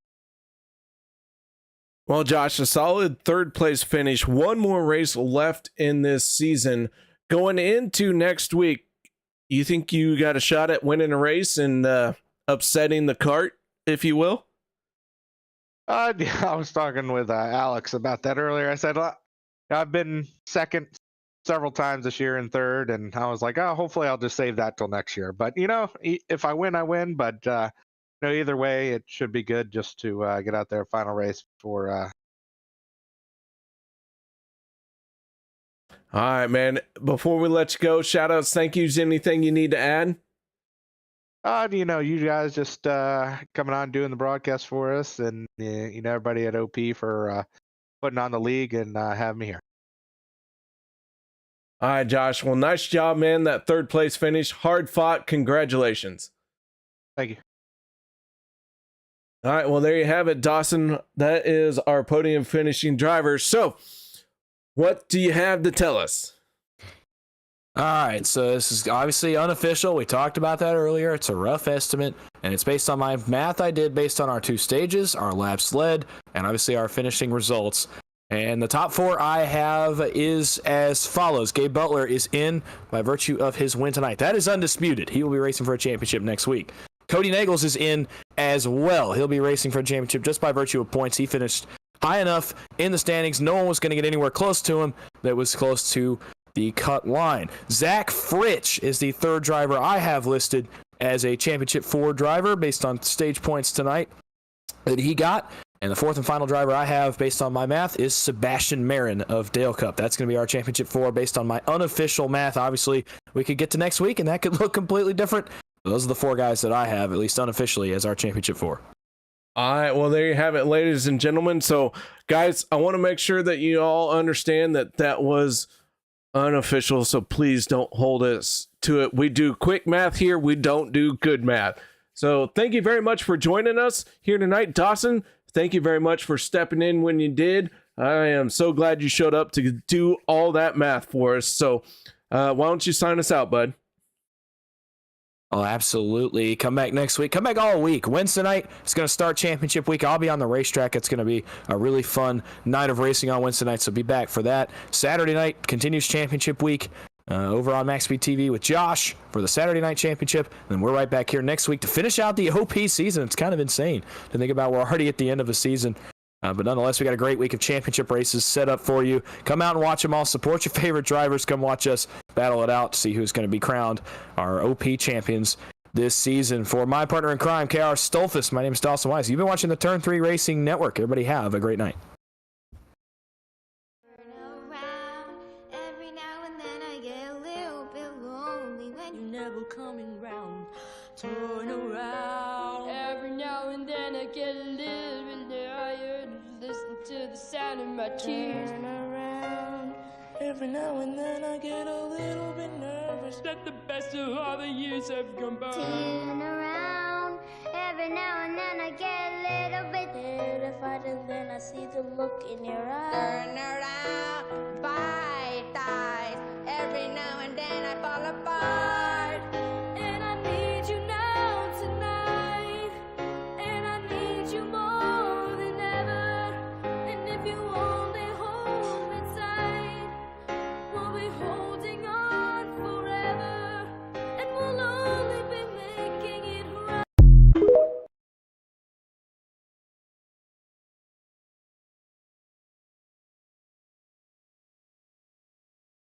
Well, Josh, a solid third place finish. One more race left in this season. Going into next week, you think you got a shot at winning a race and upsetting the cart, if you will? I was talking with Alex about that earlier. I said, I've been second several times this year and third, and I was like, hopefully I'll just save that till next year. But, if I win, I win. But, either way, it should be good just to get out there final race before. All right, man. Before we let you go, shout outs, thank yous, anything you need to add? You guys just coming on doing the broadcast for us, and everybody at OP for putting on the league and having me here. All right, Josh. Well, nice job, man. That third place finish, hard fought. Congratulations. Thank you. All right, well, there you have it, Dawson. That is our podium finishing driver. So, what do you have to tell us? All right, so this is obviously unofficial. We talked about that earlier. It's a rough estimate, and it's based on my math I did based on our 2 stages, our laps led, and obviously our finishing results. And the top 4 I have is as follows. Gabe Butler is in by virtue of his win tonight. That is undisputed. He will be racing for a championship next week. Kody Neagles is in as well. He'll be racing for a championship just by virtue of points. He finished high enough in the standings. No one was going to get anywhere close to him that was close to the cut line. Zach Fritsch is the 3rd driver I have listed as a championship 4 driver based on stage points tonight that he got. And the 4th and final driver I have based on my math is Sebastian Marin of Dale Cup. That's going to be our championship 4 based on my unofficial math. Obviously, we could get to next week and that could look completely different. Those are the 4 guys that I have, at least unofficially, as our championship 4. All right, well, there you have it, ladies and gentlemen. So, guys, I want to make sure that you all understand that that was unofficial, so please don't hold us to it. We do quick math here. We don't do good math. So thank you very much for joining us here tonight. Dawson, thank you very much for stepping in when you did. I am so glad you showed up to do all that math for us. So why don't you sign us out, bud? Oh, absolutely. Come back next week. Come back all week. Wednesday night, it's going to start championship week. I'll be on the racetrack. It's going to be a really fun night of racing on Wednesday night, so be back for that. Saturday night continues championship week over on MaxSpeed TV with Josh for the Saturday night championship. And then we're right back here next week to finish out the OP season. It's kind of insane to think about. We're already at the end of the season. But nonetheless, we got a great week of championship races set up for you. Come out and watch them all. Support your favorite drivers. Come watch us battle it out to see who's going to be crowned our OP champions this season. For my partner in crime, KR Stolfus, my name is Dawson Wise. You've been watching the Turn 3 Racing Network. Everybody have a great night. Every now and then I get a little bit lonely when you're never coming round. Turn around. Every now and then I get a little bit tired. Listen to the sound of my tears. Turn around. Every now and then I get a little bit nervous that the best of all the years have gone by. Turn around. Every now and then I get a little bit terrified, and then I see the look in your eyes. Turn around. Bite eyes. Every now and then I fall apart. And I need you now tonight. And I need you more than ever. And if you want